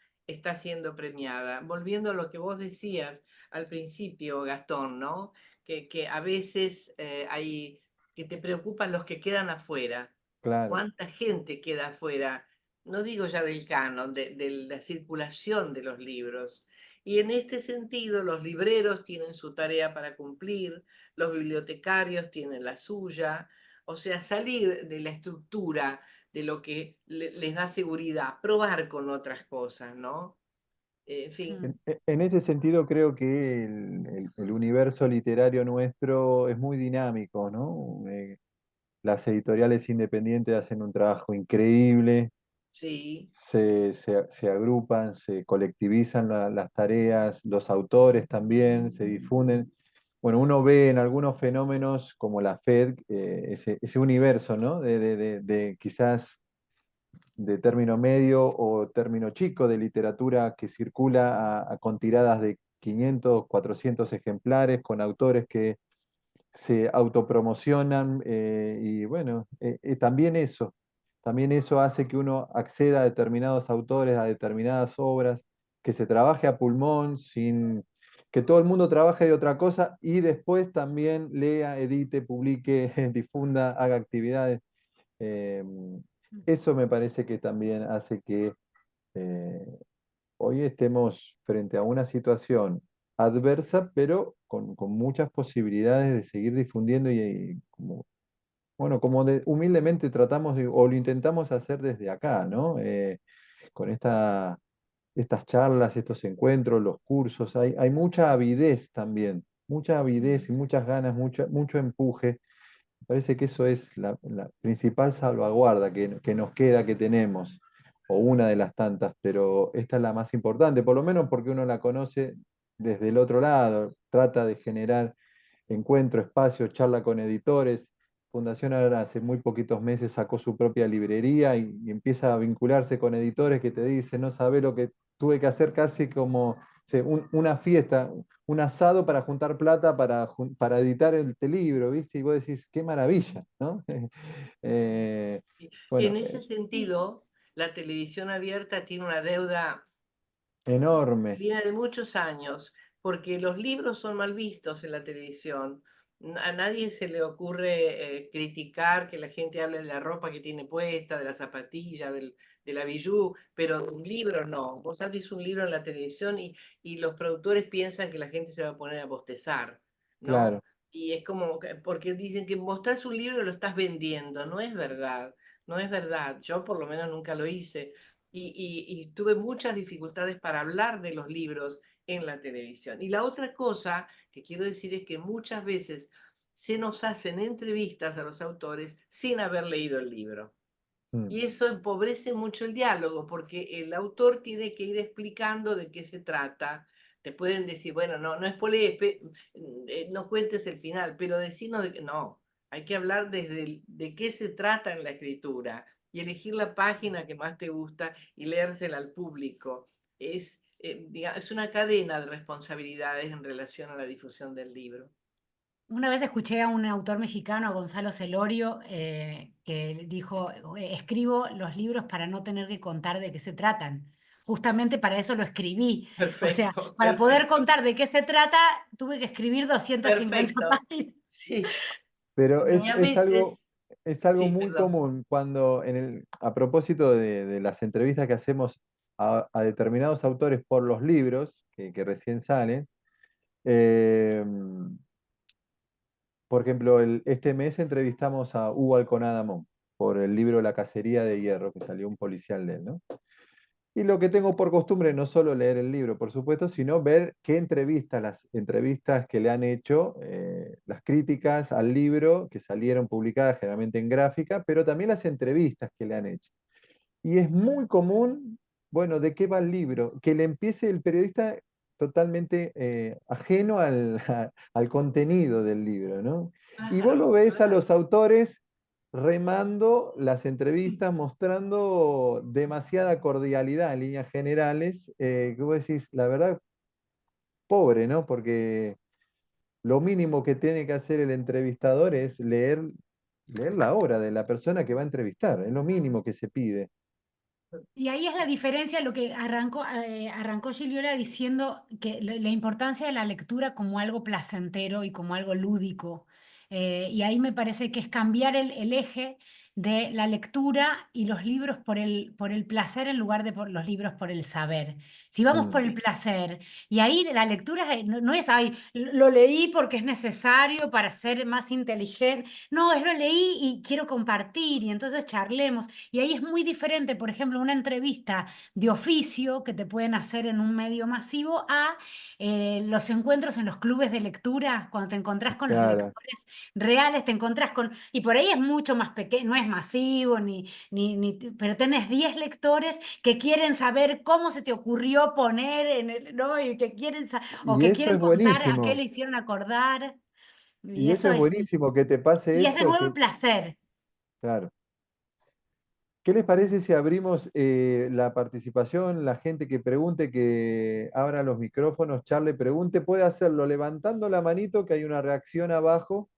siendo premiada. Volviendo a lo que vos decías al principio, Gastón, ¿no? Que a veces que te preocupan los que quedan afuera. Claro. ¿Cuánta gente queda afuera? No digo ya del canon, de la circulación de los libros. Y en este sentido, los libreros tienen su tarea para cumplir, los bibliotecarios tienen la suya, o sea, salir de la estructura de lo que les da seguridad, probar con otras cosas, ¿no? En fin, Mm, En ese sentido creo que el universo literario nuestro es muy dinámico, ¿no? Las editoriales independientes hacen un trabajo increíble, sí. se agrupan, se colectivizan las tareas, los autores también se difunden. Bueno, uno ve en algunos fenómenos como la FED, ese universo, ¿no? De quizás de término medio o término chico de literatura que circula con tiradas de 500, 400 ejemplares, con autores que se autopromocionan y bueno, también eso hace que uno acceda a determinados autores, a determinadas obras, que se trabaje a pulmón, sin que todo el mundo trabaje de otra cosa y después también lea, edite, publique, difunda, haga actividades. Eh, Eso me parece que también hace que eh, hoy estemos frente a una situación adversa, pero con muchas posibilidades de seguir difundiendo y como Bueno, como humildemente tratamos o lo intentamos hacer desde acá, ¿no? Con estas charlas, estos encuentros, los cursos, hay mucha avidez también, mucha avidez y muchas ganas, mucho empuje. Parece que eso es la principal salvaguarda que nos queda, que tenemos, o una de las tantas, pero esta es la más importante, por lo menos porque uno la conoce desde el otro lado, trata de generar encuentro, espacio, charla con editores. Fundación ahora hace muy poquitos meses sacó su propia librería y empieza a vincularse con editores que te dicen, no sabés lo que tuve que hacer casi como una fiesta, un asado para juntar plata para editar este libro, ¿viste? Y vos decís, qué maravilla, ¿no? Eh, En bueno, ese Y sentido, la televisión abierta tiene una deuda que enorme, viene de muchos años, porque los libros son mal vistos en la televisión. A nadie se le ocurre criticar que la gente hable de la ropa que tiene puesta, de la zapatilla, de la bijú, pero un libro no. Vos abrís un libro en la televisión y los productores piensan que la gente se va a poner a bostezar, ¿no? claro. Y es como, porque dicen que mostrás un libro y lo estás vendiendo. No es verdad, no es verdad. Yo por lo menos nunca lo hice y tuve muchas dificultades para hablar de los libros en la televisión. Y la otra cosa que quiero decir es que muchas veces se nos hacen entrevistas a los autores sin haber leído el libro. Mm, Y eso empobrece mucho el diálogo, porque el autor tiene que ir explicando de qué se trata. Te pueden decir, bueno, no, no es no cuentes el final, pero decinos de que no. Hay que hablar de qué se trata en la escritura y elegir la página que más te gusta y leérsela al público. Es una cadena de responsabilidades en relación a la difusión del libro. una vez escuché a un autor mexicano, a Gonzalo Celorio, que dijo, escribo los libros para no tener que contar de qué se tratan. Justamente para eso lo escribí. O sea, Perfecto, para poder perfecto, contar de qué se trata, tuve que escribir 250 perfecto. páginas. Sí, pero y a veces, es algo sí, muy perdón. común cuando, a propósito de las entrevistas que hacemos a determinados autores por los libros que recién salen, eh, por ejemplo, este mes entrevistamos a Hugo Alconada Montt por el libro La cacería de hierro, que salió un policial de él, ¿no? Y lo que tengo por costumbre no solo leer el libro, por supuesto, sino ver qué entrevistas, las entrevistas que le han hecho, las críticas al libro que salieron publicadas generalmente en gráfica, pero también las entrevistas que le han hecho. Y es muy común, bueno, ¿de qué va el libro? Que le empiece el periodista totalmente ajeno al contenido del libro, ¿no? Y vos lo Claro, ves a claro. los autores remando las entrevistas, mostrando demasiada cordialidad en líneas generales, que vos decís, la verdad, pobre, ¿no? Porque lo mínimo que tiene que hacer el entrevistador es leer la obra de la persona que va a entrevistar, es lo mínimo que se pide. Y ahí es la diferencia, lo que arrancó Giliola diciendo que la importancia de la lectura como algo placentero y como algo lúdico. Y ahí me parece que es cambiar el eje de la lectura y los libros por el placer en lugar de por los libros por el saber. Si vamos Mm, por el Sí, placer, y ahí la lectura no es, ay, lo leí porque es necesario para ser más inteligente. No, es lo leí y quiero compartir y entonces charlemos. Y ahí es muy diferente, por ejemplo, una entrevista de oficio que te pueden hacer en un medio masivo a los encuentros en los clubes de lectura, cuando te encontrás con los claro. lectores reales, te encontrás con, y por ahí es mucho más pequeño, no es masivo, pero tenés 10 lectores que quieren saber cómo se te ocurrió poner en el, ¿no? Y que quieren, o Y que eso quieren es contar a qué buenísimo. le hicieron acordar, y Y eso eso es es, buenísimo que te pase y es de eso, nuevo el placer. claro. ¿Qué les parece si abrimos la participación, la gente que pregunte, que abra los micrófonos, charle, pregunte, puede hacerlo levantando la manito, que hay una reacción abajo,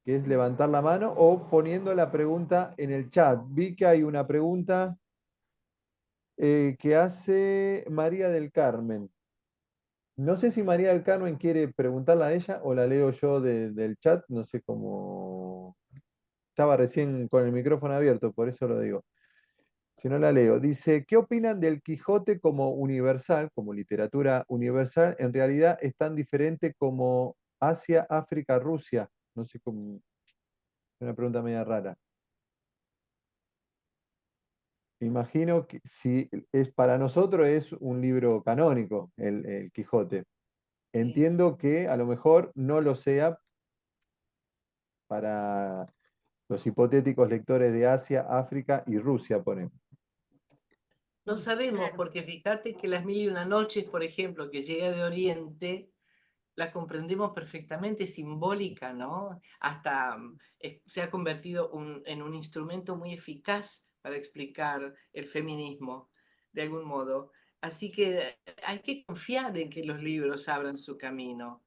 que es levantar la mano, o poniendo la pregunta en el chat. Vi que hay una pregunta que hace María del Carmen. No sé si María del Carmen quiere preguntarla a ella o la leo yo del chat, no sé cómo. Estaba recién con el micrófono abierto, por eso lo digo. Si no la leo. Dice, ¿qué opinan del Quijote como universal, como literatura universal? En realidad es tan diferente como Asia, África, Rusia. No sé cómo. Una pregunta media rara. Imagino que si es para nosotros es un libro canónico, el Quijote. Sí. Entiendo que a lo mejor no lo sea para los hipotéticos lectores de Asia, África y Rusia, ponemos. No sabemos, Claro. porque fíjate que las mil y una noches, por ejemplo, que llega de Oriente, la comprendemos perfectamente simbólica, ¿no? Hasta se ha convertido en un instrumento muy eficaz para explicar el feminismo, de algún modo. Así que hay que confiar en que los libros abran su camino.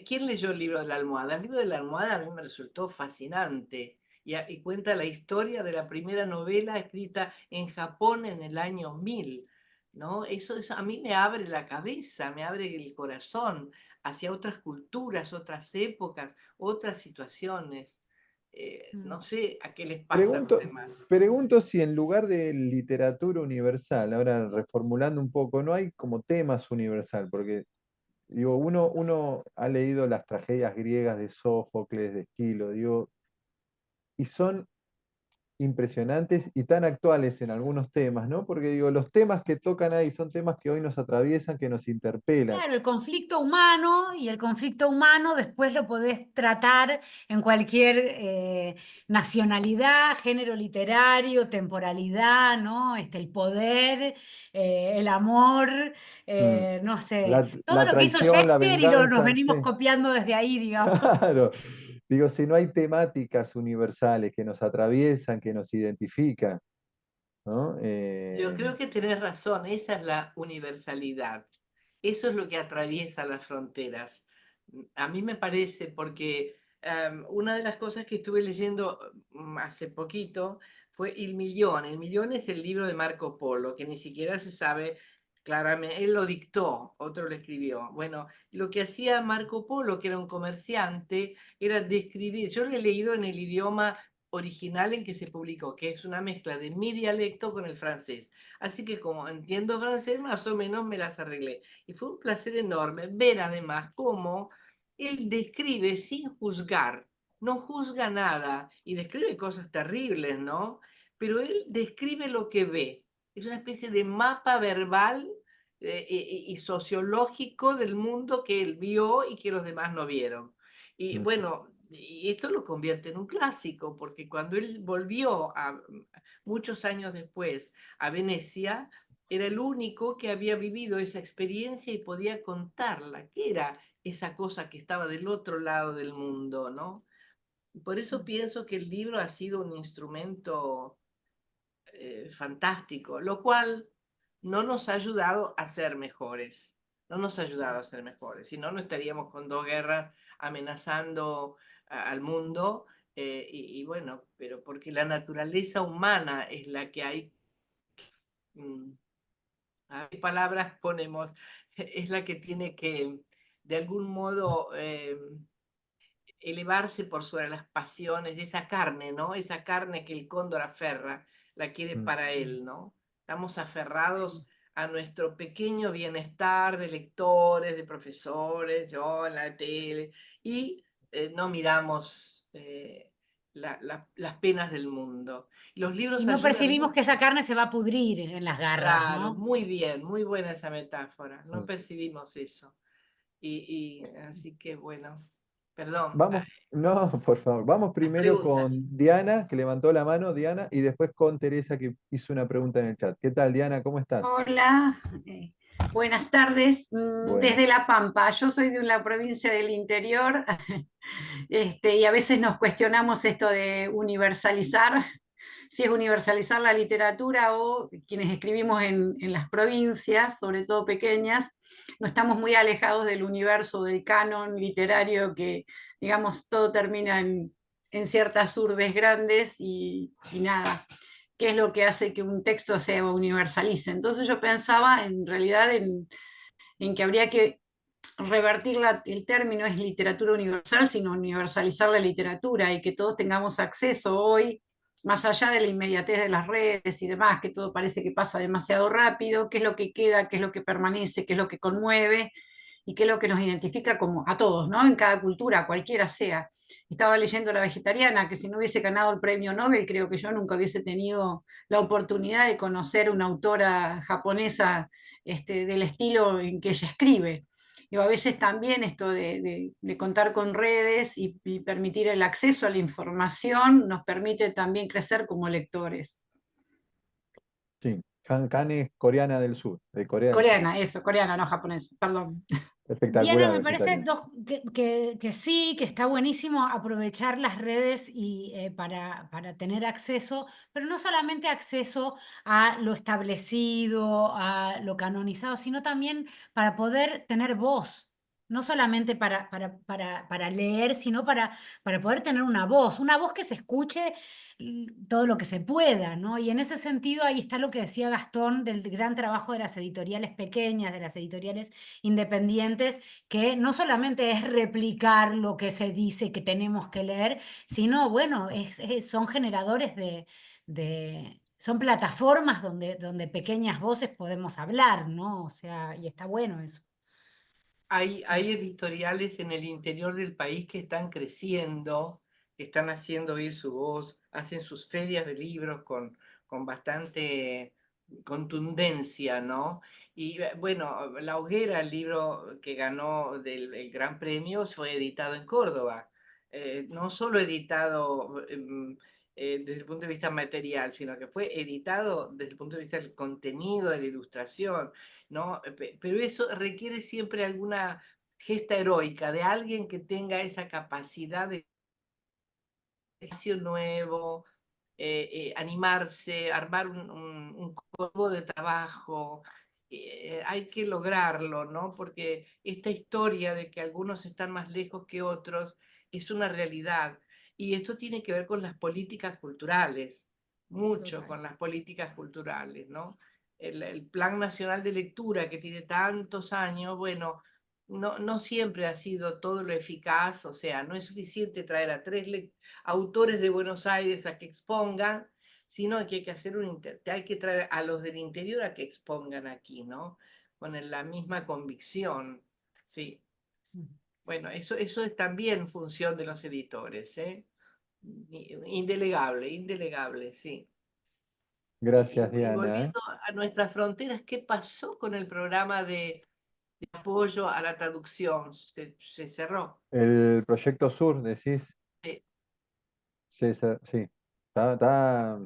¿Quién leyó el libro de la almohada? El libro de la almohada a mí me resultó fascinante y cuenta la historia de la primera novela escrita en Japón en el año 1000. ¿No? Eso a mí me abre la cabeza, me abre el corazón hacia otras culturas, otras épocas, otras situaciones. Mm. No sé a qué les pasa a los Pregunto, demás. pregunto si en lugar de literatura universal, ahora reformulando un poco, no hay como temas universal, porque digo, uno ha leído las tragedias griegas de Sófocles, de Esquilo, digo, y son impresionantes y tan actuales en algunos temas, ¿no? Porque digo, los temas que tocan ahí son temas que hoy nos atraviesan, que nos interpelan. Claro, el conflicto humano y el conflicto humano después lo podés tratar en cualquier nacionalidad, género literario, temporalidad, ¿no? El poder, el amor, Mm. no sé, todo La lo que hizo traición, la Shakespeare y nos venganza, venimos sí. copiando desde ahí, digamos. Claro. Digo, si no hay temáticas universales que nos atraviesan, que nos identifican, ¿no? Yo creo que tenés razón, esa es la universalidad. Eso es lo que atraviesa las fronteras. A mí me parece, porque una de las cosas que estuve leyendo hace poquito fue Il Millón. El Millón es el libro de Marco Polo, que ni siquiera se sabe claramente, él lo dictó, otro lo escribió. Bueno, lo que hacía Marco Polo, que era un comerciante, era describir, yo lo he leído en el idioma original en que se publicó, que es una mezcla de mi dialecto con el francés. Así que como entiendo francés, más o menos me las arreglé. Y fue un placer enorme ver además cómo él describe sin juzgar, no juzga nada y describe cosas terribles, ¿no? Pero él describe lo que ve. Es una especie de mapa verbal y sociológico del mundo que él vio y que los demás no vieron. Y Mm, bueno, y esto lo convierte en un clásico, porque cuando él volvió muchos años después a Venecia, era el único que había vivido esa experiencia y podía contarla, que era esa cosa que estaba del otro lado del mundo, ¿no? Por eso pienso que el libro ha sido un instrumento fantástico, lo cual no nos ha ayudado a ser mejores, no nos ha ayudado a ser mejores, si no, no estaríamos con dos guerras amenazando al mundo, y bueno, pero porque la naturaleza humana es la que hay, mm, a qué palabras ponemos, es la que tiene que, de algún modo, elevarse por sobre las pasiones de esa carne, ¿no? Esa carne que el cóndor aferra, la quiere mm. para él, ¿no? Estamos aferrados a nuestro pequeño bienestar de lectores, de profesores, yo en la tele, y no miramos las penas del mundo. Los Y libros no ayudan percibimos que esa mucho. carne se va a pudrir en las garras, Claro, ¿no? muy bien, muy buena esa metáfora. No Mm. percibimos eso. Y así que bueno, perdón, Vamos, no, por favor, vamos las primero preguntas. con Diana, que levantó la mano, Diana, y después con Teresa, que hizo una pregunta en el chat. ¿Qué tal, Diana? ¿Cómo estás? Hola, buenas tardes. Bueno, Desde La Pampa, yo soy de una provincia del interior, y a veces nos cuestionamos esto de universalizar, si es universalizar la literatura o quienes escribimos en las provincias, sobre todo pequeñas, no estamos muy alejados del universo, del canon literario que, digamos, todo termina en ciertas urbes grandes y nada, qué es lo que hace que un texto se universalice. Entonces yo pensaba en realidad en que habría que revertir el término es literatura universal, sino universalizar la literatura y que todos tengamos acceso hoy, más allá de la inmediatez de las redes y demás, que todo parece que pasa demasiado rápido, qué es lo que queda, qué es lo que permanece, qué es lo que conmueve, y qué es lo que nos identifica como a todos, ¿no? En cada cultura, cualquiera sea. Estaba leyendo La Vegetariana, que si no hubiese ganado el premio Nobel, creo que yo nunca hubiese tenido la oportunidad de conocer una autora japonesa del estilo en que ella escribe. Y a veces también esto de contar con redes y permitir el acceso a la información nos permite también crecer como lectores. Sí, Han es coreana del sur, de Corea del Sur. Coreana, eso, coreana, no japonesa, perdón. Diana, Espectacular, me parece vegetariano. que sí, que está buenísimo aprovechar las redes y, para tener acceso, pero no solamente acceso a lo establecido, a lo canonizado, sino también para poder tener voz. No solamente para leer, sino para poder tener una voz que se escuche todo lo que se pueda, ¿no? Y en ese sentido ahí está lo que decía Gastón del gran trabajo de las editoriales pequeñas, de las editoriales independientes, que no solamente es replicar lo que se dice que tenemos que leer, sino, bueno, son generadores son plataformas donde pequeñas voces podemos hablar, ¿no? O sea, y está bueno eso. Hay editoriales en el interior del país que están creciendo, que están haciendo oír su voz, hacen sus ferias de libros con bastante contundencia, ¿no? Y bueno, La Hoguera, el libro que ganó el Gran Premio, fue editado en Córdoba. No solo editado desde el punto de vista material, sino que fue editado desde el punto de vista del contenido, de la ilustración, ¿no? Pero eso requiere siempre alguna gesta heroica de alguien que tenga esa capacidad de espacio nuevo, animarse, armar un grupo de trabajo. Hay que lograrlo, ¿no? Porque esta historia de que algunos están más lejos que otros es una realidad. Y esto tiene que ver con las políticas culturales, mucho Total. con las políticas culturales, ¿no? El Plan Nacional de Lectura, que tiene tantos años, bueno, no siempre ha sido todo lo eficaz, o sea, no es suficiente traer a autores de Buenos Aires a que expongan, sino que hay que hacer hay que traer a los del interior a que expongan aquí, ¿no? Con la misma convicción, sí. Bueno, eso es también función de los editores, ¿eh? Indelegable, indelegable, sí. Gracias, Y Diana. volviendo a nuestras fronteras, ¿qué pasó con el programa de apoyo a la traducción? Se cerró. El proyecto Sur, decís, Sí, Sí, está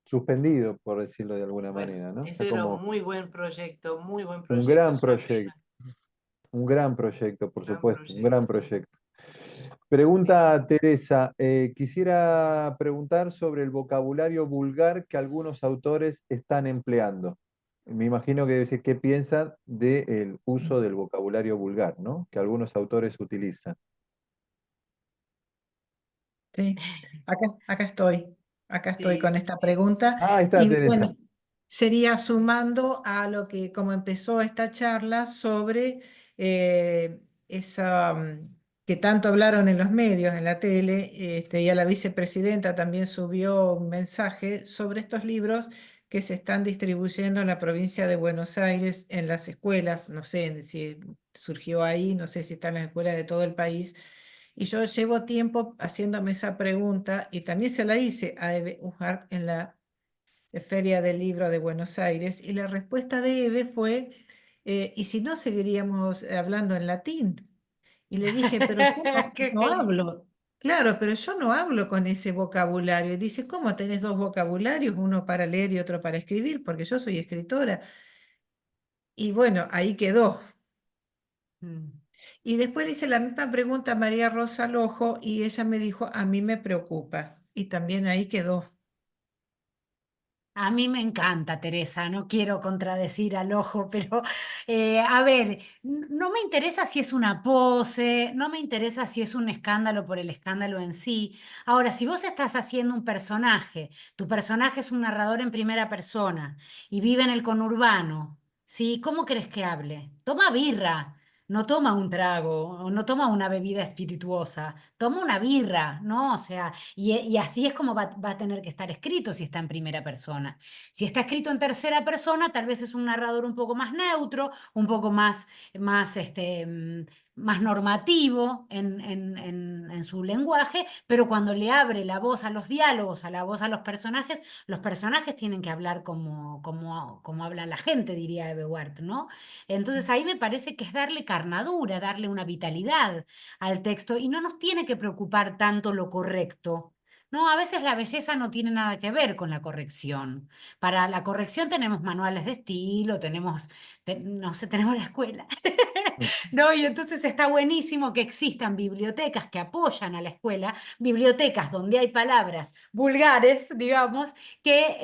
suspendido, por decirlo de alguna bueno, manera, ¿no? Está ese era como muy buen un proyecto, gran es una proyecto, pena, un gran proyecto, por gran supuesto, un gran proyecto. proyecto. Sí. Pregunta Teresa, quisiera preguntar sobre el vocabulario vulgar que algunos autores están empleando. Me imagino que debe decir qué piensan del uso del vocabulario vulgar, ¿no? Que algunos autores utilizan. Sí, acá estoy Sí, con esta pregunta. Ah, ahí está Y Teresa. bueno, sería sumando a lo que, como empezó esta charla, sobre esa que tanto hablaron en los medios, en la tele, ya la vicepresidenta también subió un mensaje sobre estos libros que se están distribuyendo en la provincia de Buenos Aires, en las escuelas, no sé si surgió ahí, no sé si está en las escuelas de todo el país. Y yo llevo tiempo haciéndome esa pregunta y también se la hice a Eve Ujar en la Feria del Libro de Buenos Aires y la respuesta de Eve fue, ¿y si no seguiríamos hablando en latín? Y le dije, pero yo no Qué lindo. hablo. Claro, pero yo no hablo con ese vocabulario. Y dice, ¿cómo tenés dos vocabularios, uno para leer y otro para escribir? Porque yo soy escritora. Y bueno, ahí quedó. Mm. Y después le hice la misma pregunta a María Rosa Lojo y ella me dijo, a mí me preocupa. Y también ahí quedó. A mí me encanta, Teresa, no quiero contradecir al ojo, pero a ver, no me interesa si es una pose, no me interesa si es un escándalo por el escándalo en sí. Ahora, si vos estás haciendo un personaje, tu personaje es un narrador en primera persona y vive en el conurbano, ¿sí? ¿Cómo querés que hable? Toma birra. no toma un trago, o no toma una bebida espirituosa, toma una birra, ¿no? O sea, y así es como va a tener que estar escrito si está en primera persona. Si está escrito en tercera persona, tal vez es un narrador un poco más neutro, un poco más normativo en su lenguaje, pero cuando le abre la voz a los diálogos, a la voz a los personajes tienen que hablar como habla la gente, diría Ebewart, ¿no? Entonces ahí me parece que es darle carnadura, darle una vitalidad al texto y no nos tiene que preocupar tanto lo correcto. No, a veces la belleza no tiene nada que ver con la corrección. Para la corrección tenemos manuales de estilo, no sé, tenemos la escuela. No, y entonces está buenísimo que existan bibliotecas que apoyan a la escuela, bibliotecas donde hay palabras vulgares, digamos,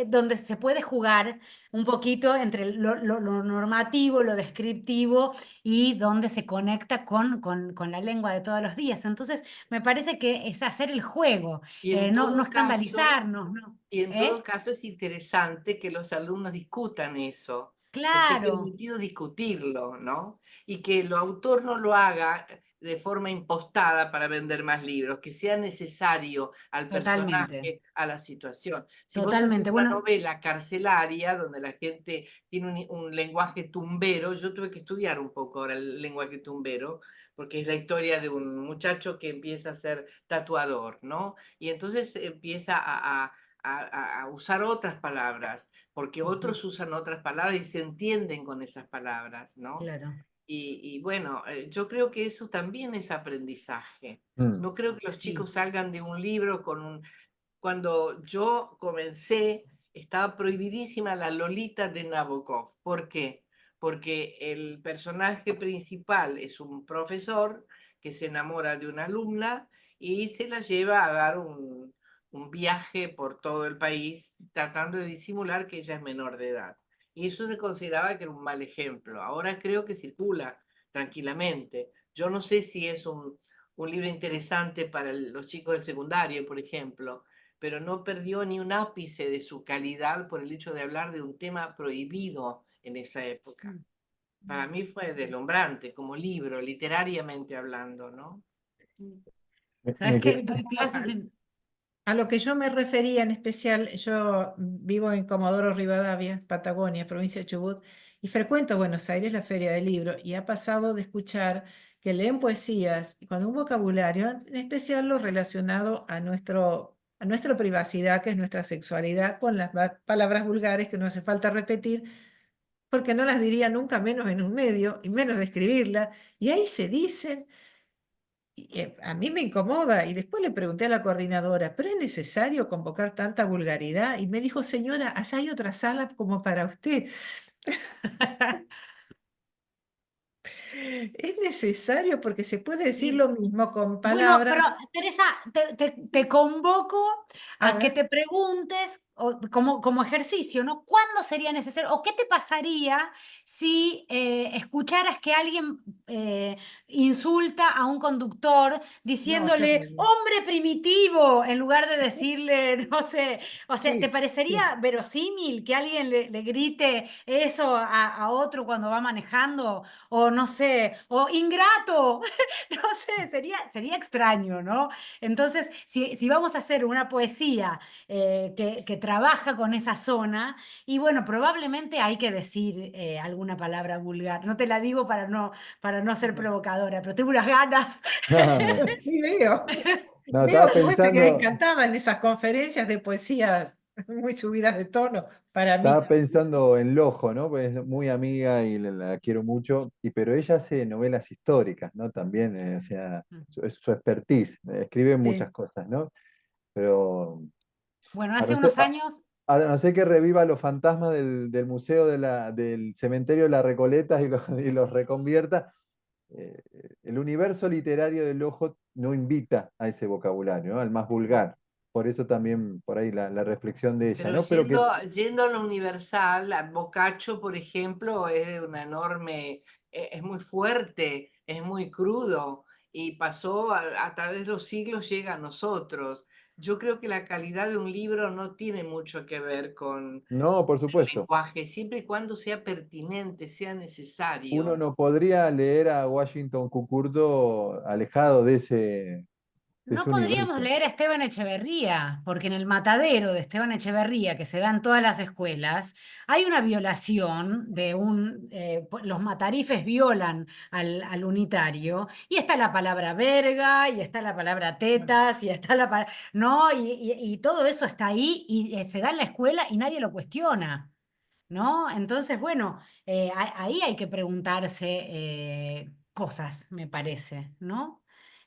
donde se puede jugar un poquito entre lo normativo, lo descriptivo y donde se conecta con la lengua de todos los días. Entonces, me parece que es hacer el juego, Y en no todo caso, escandalizarnos, ¿no? y en todo ¿Eh? caso es interesante que los alumnos discutan eso, que esté Claro, permitido discutirlo, ¿no? Y que el autor no lo haga de forma impostada para vender más libros, que sea necesario al totalmente, personaje, a la situación. Si vos haces totalmente. una Bueno, novela carcelaria donde la gente tiene un lenguaje tumbero, yo tuve que estudiar un poco ahora el lenguaje tumbero, porque es la historia de un muchacho que empieza a ser tatuador, ¿no? Y entonces empieza a usar otras palabras, porque ujú, otros usan otras palabras y se entienden con esas palabras, ¿no? claro, Y bueno, yo creo que eso también es aprendizaje. Mm. No creo que los sí. chicos salgan de un libro con un... Cuando yo comencé, estaba prohibidísima la Lolita de Nabokov. ¿Por qué? Porque el personaje principal es un profesor que se enamora de una alumna y se la lleva a dar un viaje por todo el país tratando de disimular que ella es menor de edad. Y eso se consideraba que era un mal ejemplo. Ahora creo que circula tranquilamente. Yo no sé si es un libro interesante para los chicos del secundario, por ejemplo, pero no perdió ni un ápice de su calidad por el hecho de hablar de un tema prohibido en esa época. Mm, Para mm, mí fue deslumbrante como libro, literariamente hablando, ¿no? mm. Me ¿Sabes qué? quedé Doy clases en... A lo que yo me refería en especial, yo vivo en Comodoro Rivadavia, Patagonia, provincia de Chubut, y frecuento Buenos Aires, la Feria del Libro, y ha pasado de escuchar que leen poesías y con un vocabulario, en especial lo relacionado a nuestra privacidad, que es nuestra sexualidad, con las palabras vulgares que no hace falta repetir, porque no las diría nunca menos en un medio, y menos de escribirla, y ahí se dicen. A mí me incomoda y después le pregunté a la coordinadora, ¿pero es necesario convocar tanta vulgaridad? Y me dijo, señora, allá hay otra sala como para usted. Es necesario porque se puede decir Sí. lo mismo con Bueno, palabras. pero Teresa, te convoco A a que ver, te preguntes como ejercicio, ¿no? ¿Cuándo sería necesario o qué te pasaría si escucharas que alguien insulta a un conductor no, diciéndole terrible. hombre primitivo en lugar de decirle, no sé, o sea, ¿te Sí, sí. parecería verosímil que alguien le grite eso a otro cuando va manejando? O no sé, o ingrato. No sé, sería extraño, ¿no? Entonces, si vamos a hacer una poesía que trabaja con esa zona, y bueno, probablemente hay que decir alguna palabra vulgar. No te la digo para no ser provocadora, pero tengo unas ganas. Sí, veo. No, Veo estaba que vos te quedás pensando, encantada en esas conferencias de poesías muy subidas de tono para mí. estaba pensando en Lojo, ¿no? Pues es muy amiga y la quiero mucho, pero ella hace novelas históricas, ¿no? También, o sea, es su expertise, escribe muchas Sí. cosas, ¿no? Pero Bueno, a hace no ser, unos años, a no ser que reviva los fantasmas del museo del cementerio de la Recoleta y los reconvierta, eh, el universo literario del Ojo no invita a ese vocabulario, ¿no? Al más vulgar. Por eso también por ahí la reflexión de ella, Pero ¿no? Pero que yendo a lo universal, Boccaccio, por ejemplo, es de una enorme, es muy fuerte, es muy crudo y pasó a través de los siglos, llega a nosotros. Yo creo que la calidad de un libro no tiene mucho que ver con No, por el supuesto. lenguaje, siempre y cuando sea pertinente, sea Uno necesario. no podría leer a Washington Cucurdo alejado de No ese podríamos universo. leer a Esteban Echeverría, porque en el matadero de Esteban Echeverría, que se da en todas las escuelas, hay una violación de los matarifes violan al unitario, y está la palabra verga, y está la palabra tetas, y está la palabra, no, y todo eso está ahí, y se da en la escuela y nadie lo cuestiona. ¿No? Entonces, bueno, ahí hay que preguntarse cosas, me parece, ¿no?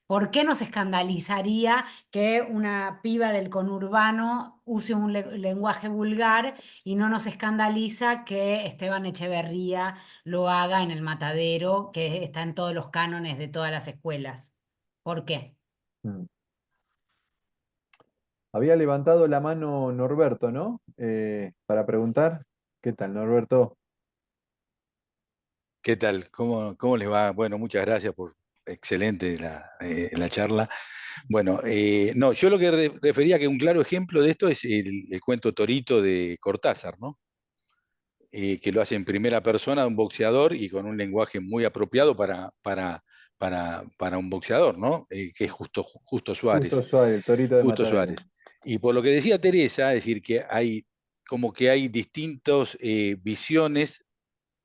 ¿Por qué nos escandalizaría que una piba del conurbano use un lenguaje vulgar y no nos escandaliza que Esteban Echeverría lo haga en el matadero, que está en todos los cánones de todas las escuelas? ¿Por qué? Mm. Había levantado la mano Norberto, ¿no? Para preguntar. ¿Qué tal, Norberto? ¿Qué tal? ¿Cómo les va? Bueno, muchas gracias por excelente la charla. Bueno, no, yo lo que refería que un claro ejemplo de esto es el cuento Torito de Cortázar, ¿no? Que lo hace en primera persona de un boxeador y con un lenguaje muy apropiado para un boxeador, ¿no? Que es Justo Justo Suárez. Suárez, el Torito de Justo Suárez. Matadero. Y por lo que decía Teresa, es decir, que hay como que hay distintas visiones,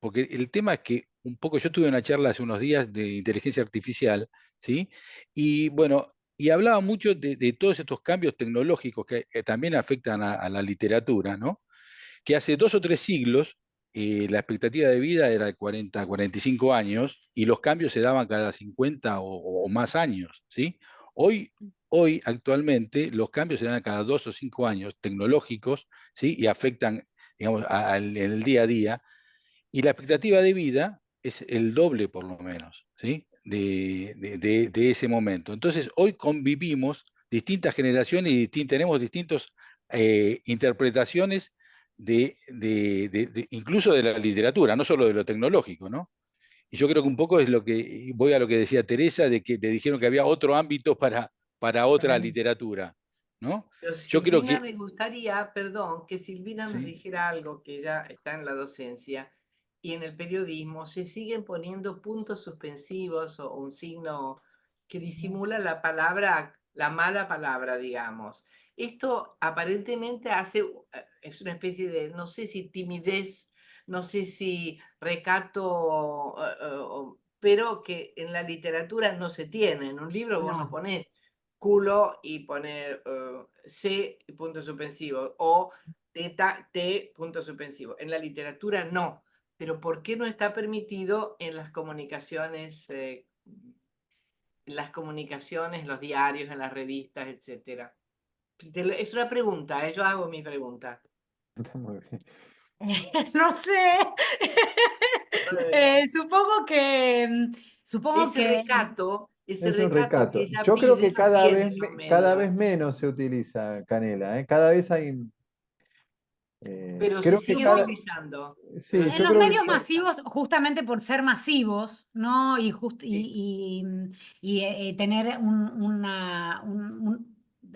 porque el tema es que un poco, yo tuve una charla hace unos días de inteligencia artificial, ¿sí? Y bueno, y hablaba mucho de todos estos cambios tecnológicos que también afectan a la literatura, ¿no? Que hace 2 o 3 siglos la expectativa de vida era de 40, 45 años y los cambios se daban cada 50 o más años, ¿sí? Hoy, actualmente, los cambios se dan cada 2 o 5 años tecnológicos, ¿sí? Y afectan, digamos, en el día a día, y la expectativa de vida es el doble, por lo menos, ¿sí? De ese momento. Entonces, hoy convivimos distintas generaciones y tenemos distintas interpretaciones incluso de la literatura, no solo de lo tecnológico, ¿no? Y yo creo que un poco es lo que, voy a lo que decía Teresa, de que le dijeron que había otro ámbito para otra literatura, ¿no? Pero Yo creo Silvina, que, me gustaría, perdón, que Silvina nos ¿sí? dijera algo que ya está en la docencia y en el periodismo se siguen poniendo puntos suspensivos o un signo que disimula la palabra, la mala palabra, digamos. Esto aparentemente es una especie de, no sé si timidez, no sé si recato, pero que en la literatura no se tiene. En un libro vos no No. ponés culo y poner C punto suspensivo o teta T punto suspensivo. En la literatura no, pero ¿por qué no está permitido en las comunicaciones, los diarios, en las revistas, etcétera? Es una pregunta, yo hago mi pregunta. Está muy bien. No sé. Supongo que, supongo que Ese Es un recato que recato. ella Yo creo pide que no tienen los cada medios, vez menos se utiliza Canela, ¿eh? Cada vez hay. pero se Creo que sigue cada. utilizando. Pero Sí, en yo se los creo sigue medios que. puesta. masivos, justamente por ser masivos, ¿no? Sí. Tener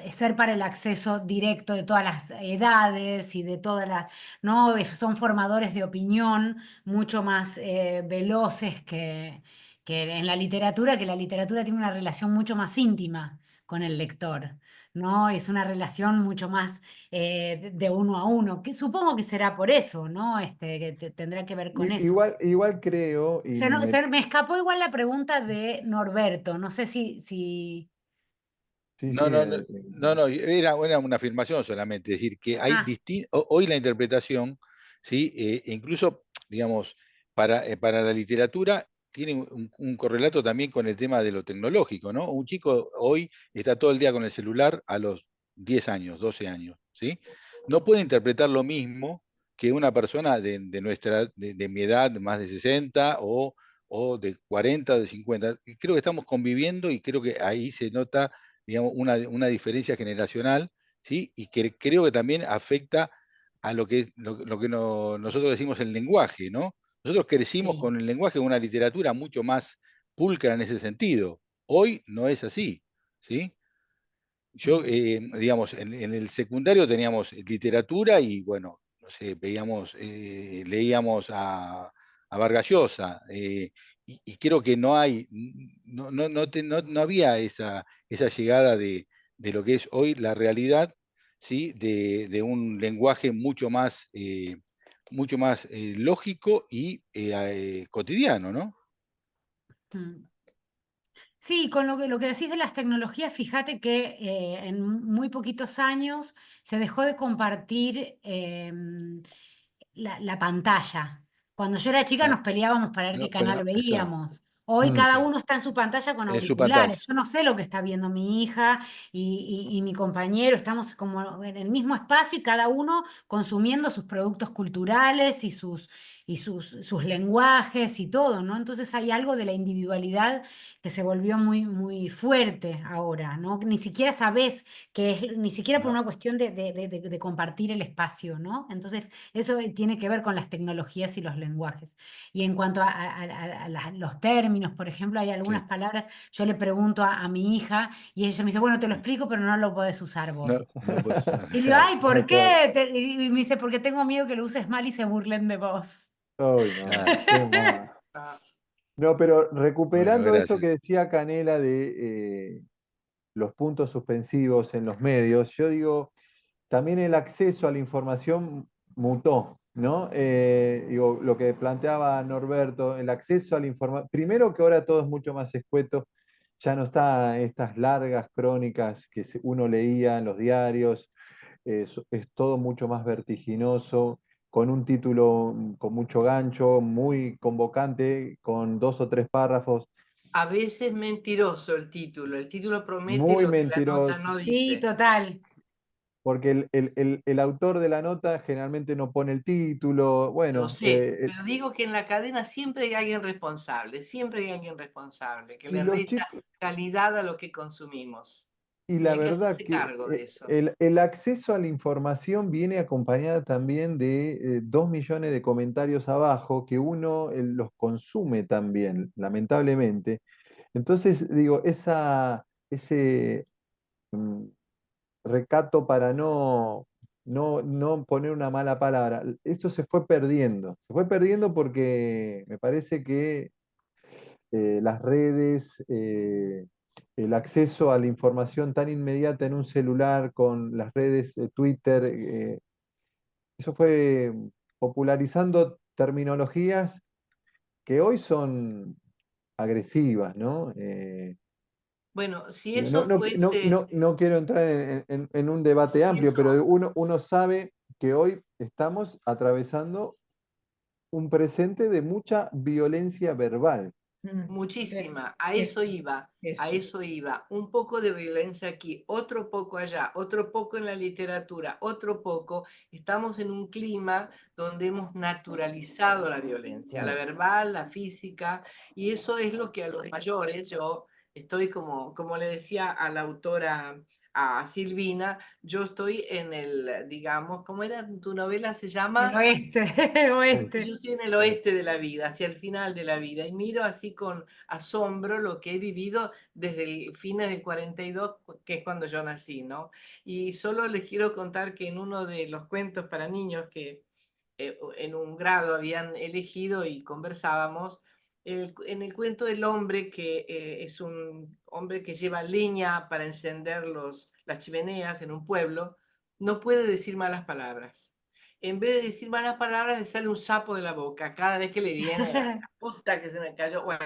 ser para el acceso directo de todas las edades y de todas las, ¿no? Son formadores de opinión mucho más veloces que en la literatura, que la literatura tiene una relación mucho más íntima con el lector, ¿no? Es una relación mucho más de uno a uno, que supongo que será por eso, ¿no? Que tendrá que ver con eso. Igual creo, y Me escapó igual la pregunta de Norberto, no sé si... sí, sí, No, no, no, no, no, era una afirmación solamente, es decir, que hay Ah, hoy la interpretación, ¿sí? Incluso, digamos, para la literatura tiene un correlato también con el tema de lo tecnológico, ¿no? Un chico hoy está todo el día con el celular a los 10 años, 12 años, ¿sí? No puede interpretar lo mismo que una persona de mi edad, más de 60 o de 40 o de 50. Creo que estamos conviviendo y creo que ahí se nota, digamos, una diferencia generacional, ¿sí? Y que creo que también afecta a lo que nosotros decimos el lenguaje, ¿no? Nosotros crecimos sí. con el lenguaje, una literatura mucho más pulcra en ese sentido. Hoy no es así, ¿sí? yo, digamos, en el secundario teníamos literatura y, bueno, no sé, leíamos a Vargas Llosa, y creo que no hay, no había esa llegada de lo que es hoy la realidad, ¿sí? De un lenguaje mucho más lógico y cotidiano, ¿no? Mm. Sí, con lo que decís de las tecnologías, fíjate que en muy poquitos años se dejó de compartir la pantalla. Cuando yo era chica Ah, nos peleábamos para ver qué no, canal bueno, eso, veíamos. Hoy Mm. cada sí, uno está en su pantalla con en su pantalla. auriculares. Yo no sé lo que está viendo mi hija y mi compañero. Estamos como en el mismo espacio y cada uno consumiendo sus productos culturales sus lenguajes y todo, ¿no? Entonces hay algo de la individualidad que se volvió muy, muy fuerte ahora, ¿no? Ni siquiera sabes que es, ni siquiera por No, una cuestión de compartir el espacio, ¿no? Entonces, eso tiene que ver con las tecnologías y los lenguajes. Y en cuanto a los términos, por ejemplo, hay algunas sí, palabras, yo le pregunto a mi hija y ella me dice, bueno, te lo sí. explico, pero no lo podés usar No, vos. no lo puedes usar, Y le digo, claro, ay, ¿por Claro. qué? Y me dice, porque tengo miedo que lo uses mal y se burlen de vos. Uy, no, claro. qué más. Ah, No, pero Bueno, recuperando esto que gracias. decía Canela de los puntos suspensivos en los medios, yo digo, también el acceso a la información mutó, ¿no? Digo, lo que planteaba Norberto, el acceso a la información, primero que ahora todo es mucho más escueto, ya no está estas largas crónicas que uno leía en los diarios, es todo mucho más vertiginoso, con un título con mucho gancho, muy convocante, con 2 o 3 párrafos, a veces mentiroso el título promete muy lo que la nota mentiroso, no Sí, dice. total. porque el autor de la nota generalmente no pone el título, Lo bueno, sé, pero digo que en la cadena siempre hay alguien responsable, siempre hay alguien responsable que y le los resta chicos, calidad a lo que consumimos. y Y la hay que verdad hacerse que cargo de eso. el acceso a la información viene acompañada también de 2 millones de comentarios abajo que uno los consume también, lamentablemente. Entonces, digo, ese mm, recato para no poner una mala palabra, esto se fue perdiendo porque me parece que las redes, el acceso a la información tan inmediata en un celular con las redes, Twitter, eso fue popularizando terminologías que hoy son agresivas, ¿no? Bueno, si Digo, eso fuese, no quiero entrar en un debate si amplio, eso pero uno sabe que hoy estamos atravesando un presente de mucha violencia verbal. muchísima, a eso Eso, iba, a eso. eso iba. Un poco de violencia aquí, otro poco allá, otro poco en la literatura, otro poco. Estamos en un clima donde hemos naturalizado la violencia, la verbal, la física, y eso es lo que a los mayores, yo estoy como le decía a la autora, a Silvina, yo estoy en el, digamos, ¿cómo era tu novela? Se El llama oeste, el yo oeste. estoy en el oeste de la vida, hacia el final de la vida, y miro así con asombro lo que he vivido desde el fines del 42, que es cuando yo nací, ¿no? Y solo les quiero contar que en uno de los cuentos para niños que en un grado habían elegido y conversábamos, en el cuento del hombre que es un hombre que lleva leña para encender las chimeneas en un pueblo, no puede decir malas palabras. En vez de decir malas palabras, le sale un sapo de la boca cada vez que le viene la puta que se me cayó. Bueno,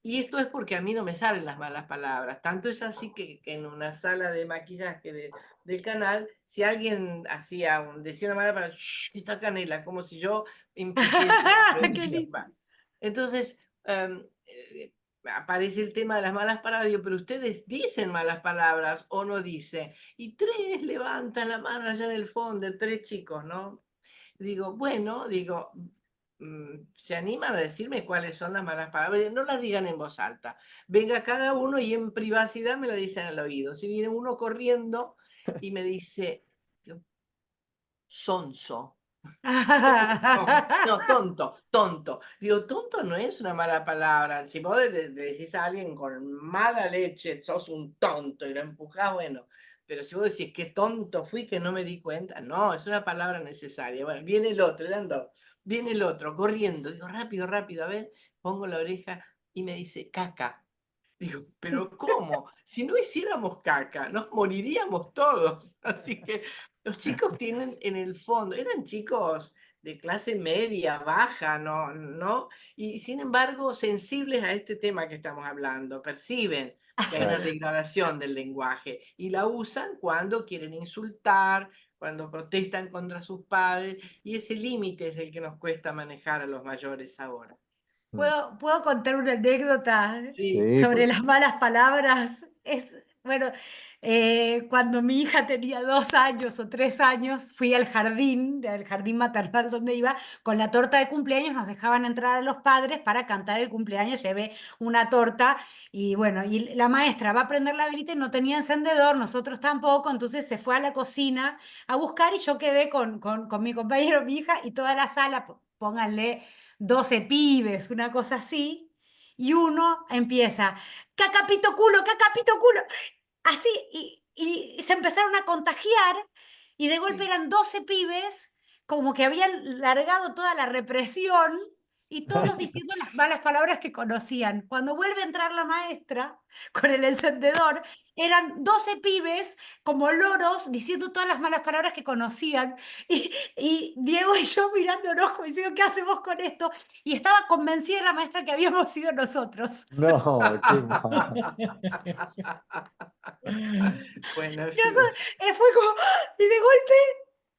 y esto es porque a mí no me salen las malas palabras. Tanto es así que en una sala de maquillaje del canal, si alguien decía una mala palabra, "Shh, está Canela", como si yo impusiese una Qué prohibición. lindo. Entonces, aparece el tema de las malas palabras. Digo, pero ustedes dicen malas palabras o no dicen. Y tres levantan la mano allá en el fondo, tres chicos, ¿no? Digo, bueno, digo, ¿se animan a decirme cuáles son las malas palabras? No las digan en voz alta. Venga cada uno y en privacidad me lo dicen al oído. Si viene uno corriendo y me dice, sonso, No, tonto, tonto. Digo, tonto no es una mala palabra. Si vos le decís a alguien con mala leche, sos un tonto y lo empujás, bueno. Pero si vos decís qué tonto fui que no me di cuenta, no, es una palabra necesaria. Bueno, viene el otro, eran dos. Viene el otro, corriendo. Digo, rápido, rápido, a ver, pongo la oreja y me dice, caca. Digo, pero ¿cómo? Si no hiciéramos caca, nos moriríamos todos. Así que los chicos tienen en el fondo, eran chicos de clase media, baja, ¿no? ¿No? Y sin embargo, sensibles a este tema que estamos hablando, perciben que hay una Claro. degradación del lenguaje y la usan cuando quieren insultar, cuando protestan contra sus padres, y ese límite es el que nos cuesta manejar a los mayores ahora. Mm. ¿Puedo contar una anécdota Sí, Sí, sobre por las malas palabras? Bueno, cuando mi hija tenía 2 años o 3 años, fui al jardín maternal donde iba, con la torta de cumpleaños, nos dejaban entrar a los padres para cantar el cumpleaños, llevé una torta y bueno, y la maestra va a prender la velita y no tenía encendedor, nosotros tampoco, entonces se fue a la cocina a buscar y yo quedé con mi compañero, mi hija y toda la sala, pónganle 12 pibes, una cosa así, y uno empieza, cacapito culo, cacapito culo, así, y se empezaron a contagiar, y de golpe sí. eran 12 pibes, como que habían largado toda la represión, y todos diciendo las malas palabras que conocían. Cuando vuelve a entrar la maestra con el encendedor, eran 12 pibes como loros diciendo todas las malas palabras que conocían. Y Diego y yo mirándonos como diciendo, ¿qué hacemos con esto? Y estaba convencida la maestra que habíamos sido nosotros. no, qué mal. Bueno, en Y eso, fin. fue como, y de golpe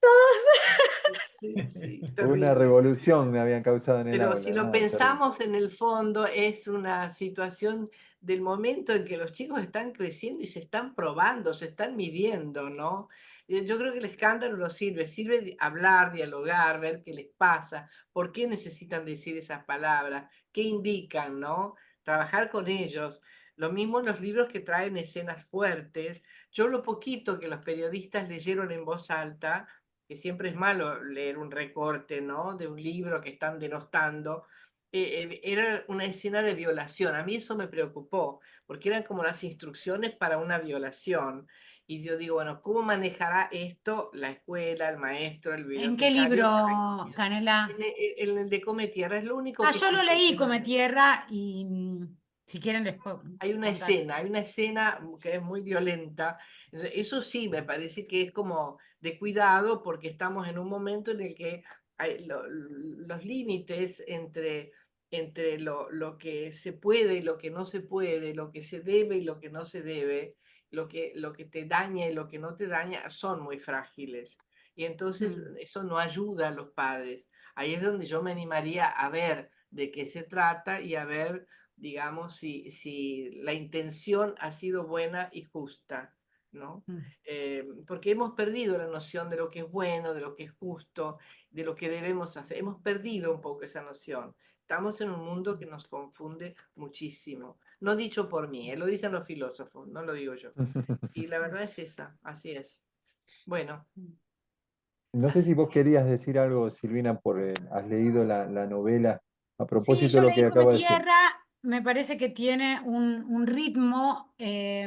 todos. Sí, sí, Una terrible. revolución me habían causado en el Pero si aula, lo no, terrible. pensamos en el fondo, es una situación del momento en que los chicos están creciendo y se están probando, se están midiendo, ¿no? Yo creo que el escándalo no sirve, sirve hablar, dialogar, ver qué les pasa, por qué necesitan decir esas palabras, qué indican, ¿no? Trabajar con ellos. Lo mismo en los libros que traen escenas fuertes. Yo lo poquito que los periodistas leyeron en voz alta, que siempre es malo leer un recorte, ¿no? De un libro que están denostando, era una escena de violación. A mí eso me preocupó, porque eran como las instrucciones para una violación. Y yo digo, bueno, ¿cómo manejará esto la escuela, el maestro, el ¿En qué bibliotecario? libro, Canela? En el de Come Tierra es lo único Ah, que yo lo cité. leí Come Tierra y si quieren les puedo contar. Hay una escena que es muy violenta. Eso sí, me parece que es como de cuidado porque estamos en un momento en el que hay los límites entre lo que se puede y lo que no se puede, lo que se debe y lo que no se debe, lo que te daña y lo que no te daña, son muy frágiles. Y entonces Mm, eso no ayuda a los padres. Ahí es donde yo me animaría a ver de qué se trata y a ver, digamos, si la intención ha sido buena y justa, ¿no? mm, Porque hemos perdido la noción de lo que es bueno, de lo que es justo, de lo que debemos hacer. Hemos perdido un poco esa noción. Estamos en un mundo que nos confunde muchísimo. No dicho por mí, lo dicen los filósofos, no lo digo yo. Y la verdad es esa, así es. Bueno, mm. No sé si así vos que querías decir algo, Silvina, has leído la novela a Sí, propósito yo de lo leí que Come acaba de decir. Tierra, me parece que tiene un ritmo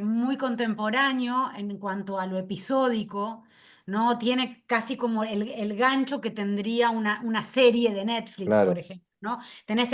muy contemporáneo en cuanto a lo episódico, ¿no? Tiene casi como el gancho que tendría una serie de Netflix, por Claro. ejemplo, ¿no? Tenés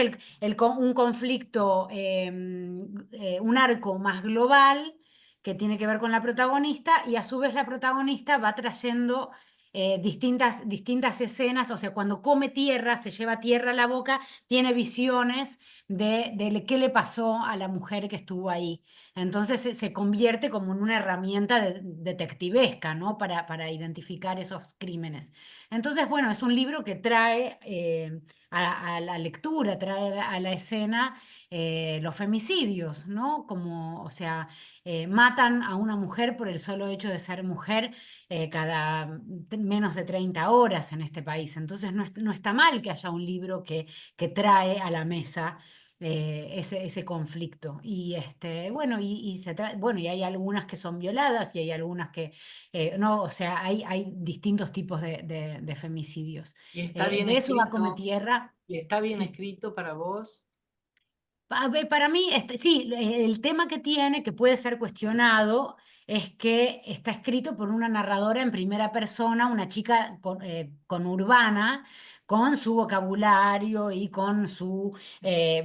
un conflicto, un arco más global que tiene que ver con la protagonista y a su vez la protagonista va trayendo distintas escenas, o sea, cuando come tierra, se lleva tierra a la boca, tiene visiones de qué le pasó a la mujer que estuvo ahí. Entonces se convierte como en una herramienta detectivesca, ¿no? Para identificar esos crímenes. Entonces, bueno, es un libro que trae a la lectura, trae a la escena los femicidios, ¿no? Como, o sea, matan a una mujer por el solo hecho de ser mujer cada menos de 30 horas en este país. Entonces no está mal que haya un libro que trae a la mesa ese conflicto. Y bueno, bueno, y hay algunas que son violadas y hay algunas que no, o sea, hay distintos tipos de femicidios. ¿Y está bien De eso va Come escrito? Tierra. ¿Y está bien Sí. escrito para vos? A ver, para mí, sí, el tema que tiene, que puede ser cuestionado, es que está escrito por una narradora en primera persona, una chica conurbana, con su vocabulario y con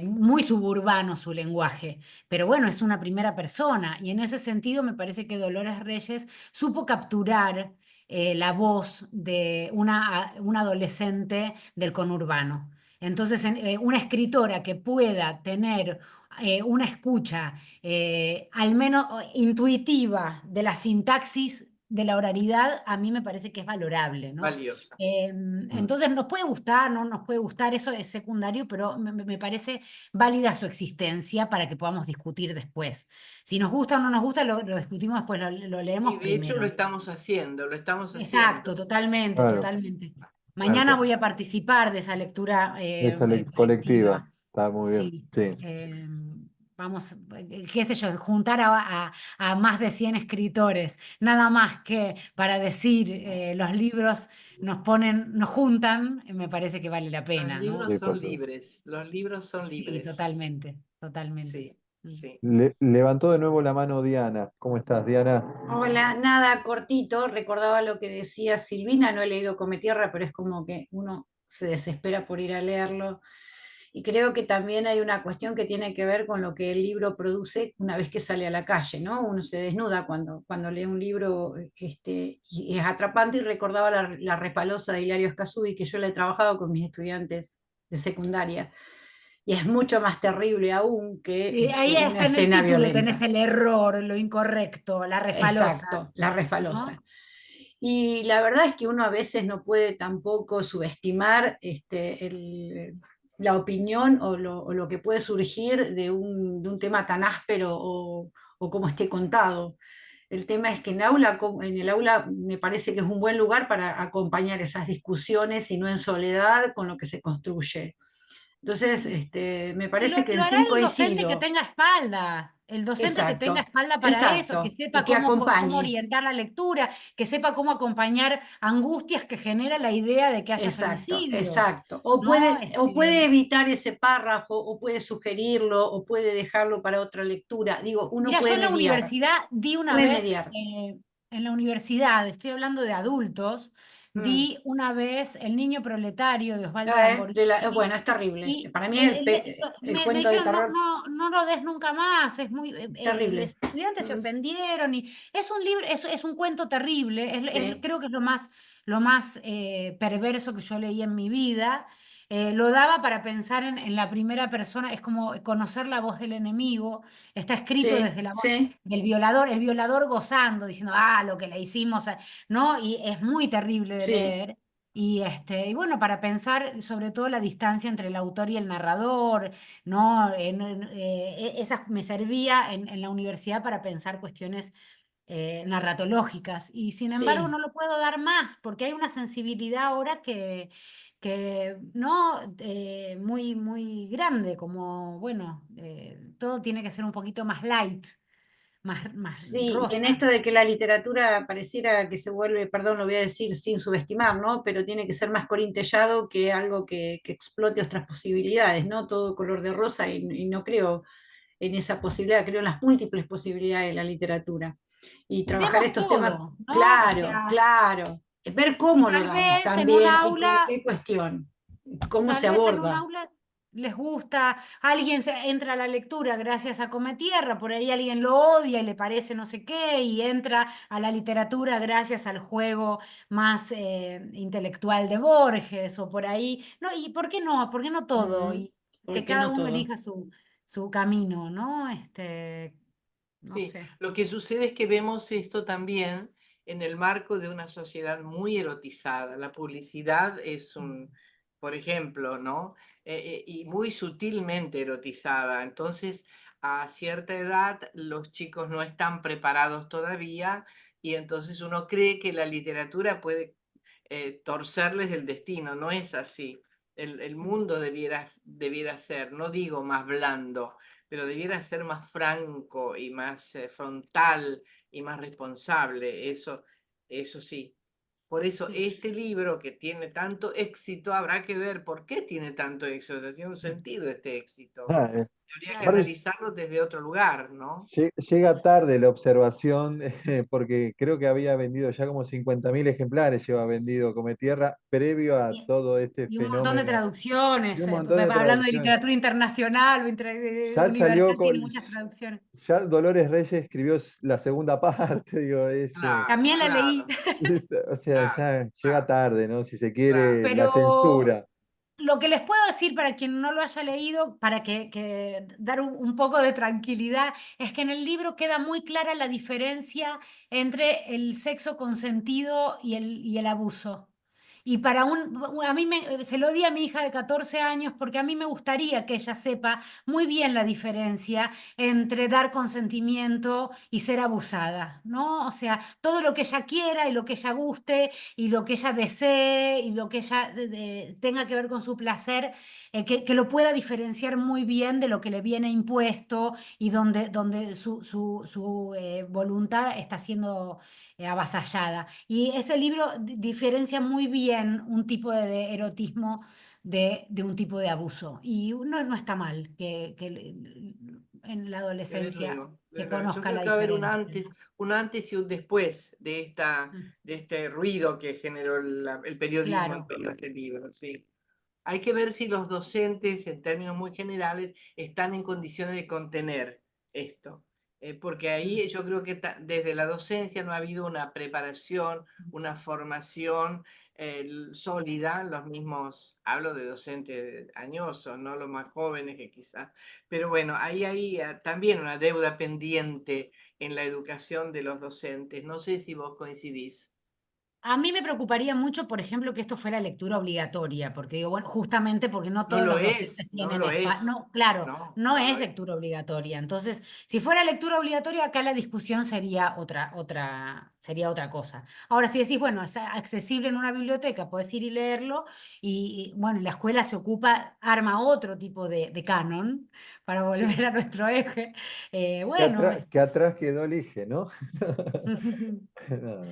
muy suburbano su lenguaje. Pero bueno, es una primera persona y en ese sentido me parece que Dolores Reyes supo capturar la voz de una adolescente del conurbano. Entonces, una escritora que pueda tener una escucha al menos intuitiva de la sintaxis de la oralidad, a mí me parece que es valorable, ¿no? Valiosa. Entonces, nos puede gustar, no nos puede gustar, eso es secundario, pero me parece válida su existencia para que podamos discutir después. Si nos gusta o no nos gusta, lo discutimos después, lo Y leemos de hecho lo primero. estamos haciendo, lo estamos Exacto, haciendo. totalmente, Claro, totalmente. tal Mañana cual. voy a participar de esa lectura Esa colectiva, colectiva. está muy bien. Sí. Sí. Vamos, qué sé yo, juntar a más de 100 escritores, nada más que para decir los libros nos juntan, me parece que vale la Los pena, ¿no? libros Sí, son por supuesto. libres, los libros son Sí, libres. totalmente, totalmente. Sí, Mm. sí. Levantó de nuevo la mano Diana. ¿Cómo estás, Diana? Hola, nada, cortito, recordaba lo que decía Silvina, no he leído Come Tierra, pero es como que uno se desespera por ir a leerlo. Y creo que también hay una cuestión que tiene que ver con lo que el libro produce una vez que sale a la calle, ¿no? Uno se desnuda cuando lee un libro y es atrapante, y recordaba la Resbalosa de Hilario Escazú, que yo la he trabajado con mis estudiantes de secundaria. Y es mucho más terrible aún que Ahí una está en el escena título, tenés violenta. el error, lo incorrecto, la refalosa, Exacto, la ¿no? Resbalosa. Y la verdad es que uno a veces no puede tampoco subestimar la opinión o lo que puede surgir de un tema tan áspero o como esté contado. El tema es que en el aula me parece que es un buen lugar para acompañar esas discusiones y no en soledad con lo que se construye. Entonces, me Y parece que en lo hará sí el docente que coincido. tenga espalda, el docente que tenga Exacto, espalda para eso, que exacto. Y sepa que cómo acompañe. orientar la lectura, que sepa cómo acompañar angustias que genera la idea de que haya Exacto, femicidios, exacto. O ¿no? puede evitar ese párrafo, o puede sugerirlo, o puede dejarlo para otra lectura. Digo, uno Mira, yo puede en la mediar, universidad di una puede vez, mediar. en la universidad, estoy hablando de adultos, Mm. di una vez El niño proletario de Osvaldo Lamborghini. Bueno, es terrible. Y Para mí es el me cuento de dijeron, terror no los des nunca más, terrible. los estudiantes se Mm, ofendieron y es un libro, es un cuento terrible, sí, creo que es lo más perverso que yo leí en mi vida. Lo daba para pensar en la primera persona, es como conocer la voz del enemigo, está escrito sí, desde la voz sí, del violador, el violador gozando, diciendo, lo que le hicimos, ¿no? Y es muy terrible de sí, leer. Y bueno, para pensar sobre todo la distancia entre el autor y el narrador, ¿no? Esa me servía en la universidad para pensar cuestiones narratológicas. Y sin embargo sí. no lo puedo dar más, porque hay una sensibilidad ahora que no muy, muy grande, como, bueno, todo tiene que ser un poquito más light, más Sí, y en rosa. esto de que la literatura pareciera que se vuelve, perdón, lo voy a decir sin subestimar, ¿no? Pero tiene que ser más corintellado que algo que explote otras posibilidades, ¿no? Todo color de rosa y no creo en esa posibilidad, creo en las múltiples posibilidades de la literatura. Y trabajar Demos estos temas, todo, ¿no? O claro, sea, claro, ver y cómo lo tal damos vez en un también y con aula qué cuestión, cómo Tal se vez en un aborda. aula les gusta, alguien entra a la lectura gracias a Cometierra, por ahí alguien lo odia y le parece no sé qué, y entra a la literatura gracias al juego más intelectual de Borges, o por ahí. No, ¿y por qué no? ¿Por qué no todo? Mm, Y ¿por que qué cada no uno todo? elija su camino, ¿no? No Sí, sé. lo que sucede es que vemos esto también en el marco de una sociedad muy erotizada. La publicidad es por ejemplo, ¿no? Y muy sutilmente erotizada. Entonces, a cierta edad, los chicos no están preparados todavía y entonces uno cree que la literatura puede torcerles el destino. No es así. el mundo debiera ser, no digo más blando, pero debiera ser más franco y más frontal y más responsable, eso sí. Por eso Sí. este libro que tiene tanto éxito, habrá que ver por qué tiene tanto éxito, tiene un sentido este éxito. Ah, Habría que Claro. aparte analizarlo desde otro lugar, ¿no? llega tarde la observación, porque creo que había vendido ya como 50.000 ejemplares, lleva vendido Cometierra, previo a todo este Y un montón de fenómeno. Y traducciones, un montón de hablando de traducciones. literatura internacional o Ya salió universal, tiene con, muchas traducciones. ya Dolores Reyes escribió la segunda parte, digo, Claro, También la leí, claro, o sea, claro, ya llega claro, tarde, ¿no? Si se claro. quiere, la pero censura. lo que les puedo decir para quien no lo haya leído, para dar un poco de tranquilidad, es que en el libro queda muy clara la diferencia entre el sexo consentido y el abuso. Y a mí se lo di a mi hija de 14 años porque a mí me gustaría que ella sepa muy bien la diferencia entre dar consentimiento y ser abusada, ¿no? O sea, todo lo que ella quiera y lo que ella guste y lo que ella desee y lo que ella tenga que ver con su placer, que lo pueda diferenciar muy bien de lo que le viene impuesto y donde su voluntad está siendo avasallada. Y ese libro diferencia muy bien un tipo de erotismo de un tipo de abuso. Y no está mal en la Desde adolescencia luego, se desde luego. Yo conozca creo la que va a haber diferencia. un antes y un después Mm, de este ruido que generó el periodismo en claro. torno a este libro, sí. Hay que ver si los docentes, en términos muy generales, están en condiciones de contener esto. Porque Mm. ahí yo creo que desde la docencia no ha habido una preparación, una formación sólida, los mismos, hablo de docentes añosos, no los más jóvenes que quizás, pero bueno, ahí hay también una deuda pendiente en la educación de los docentes. No sé si vos coincidís. A mí me preocuparía mucho, por ejemplo, que esto fuera lectura obligatoria, porque digo, bueno, justamente porque no No todos lo los es, docentes no tienen lo espacio. es. No, claro, No, no no lo es es. lectura obligatoria. Entonces, si fuera lectura obligatoria, acá la discusión sería otra cosa. Ahora, si decís, bueno, es accesible en una biblioteca, puedes ir y leerlo, bueno, la escuela se ocupa, arma otro tipo de canon para Sí. volver a nuestro eje. Bueno, Que atrás quedó el eje, ¿no? No,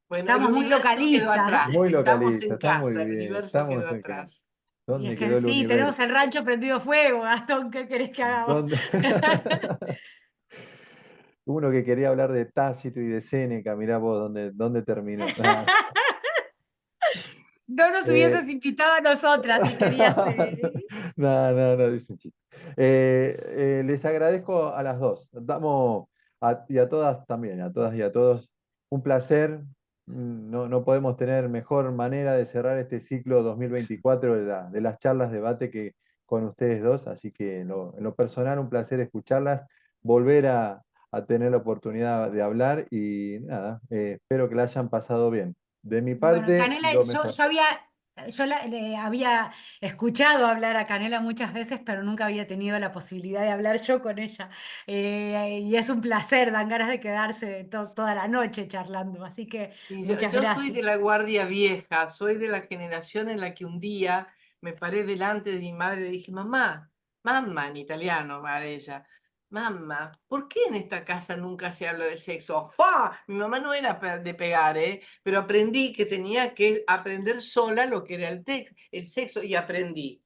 Bueno, el estamos muy universo quedó localistas. atrás. muy Estamos localista, en está muy casa, el bien, universo estamos quedó acá. atrás. Y es ¿Dónde que quedó el sí, tenemos universo? el rancho prendido fuego, Gastón, ¿qué querés que hagamos? ¿Dónde? Uno que quería hablar de Tácito y de Séneca, mirá vos dónde terminó. No nos Eh, hubieses invitado a nosotras si querías. no, es un chiste. Les agradezco a las dos. Y a todas también, a todas y a todos, un placer. No podemos tener mejor manera de cerrar este ciclo 2024 de las charlas debate que con ustedes dos. Así que en lo personal, un placer escucharlas, volver a tener la oportunidad de hablar y nada, espero que la hayan pasado bien. De mi Bueno, parte, Canela, lo mejor. le había escuchado hablar a Canela muchas veces, pero nunca había tenido la posibilidad de hablar yo con ella. Y es un placer, dan ganas de quedarse toda la noche charlando. Así que Y muchas yo soy gracias. de la guardia vieja, soy de la generación en la que un día me paré delante de mi madre y le dije, mamá, mamá en italiano para ella, mamá, ¿por qué en esta casa nunca se habla de sexo? ¡Fa! Mi mamá no era de pegar, ¿eh? Pero aprendí que tenía que aprender sola lo que era el sexo y aprendí,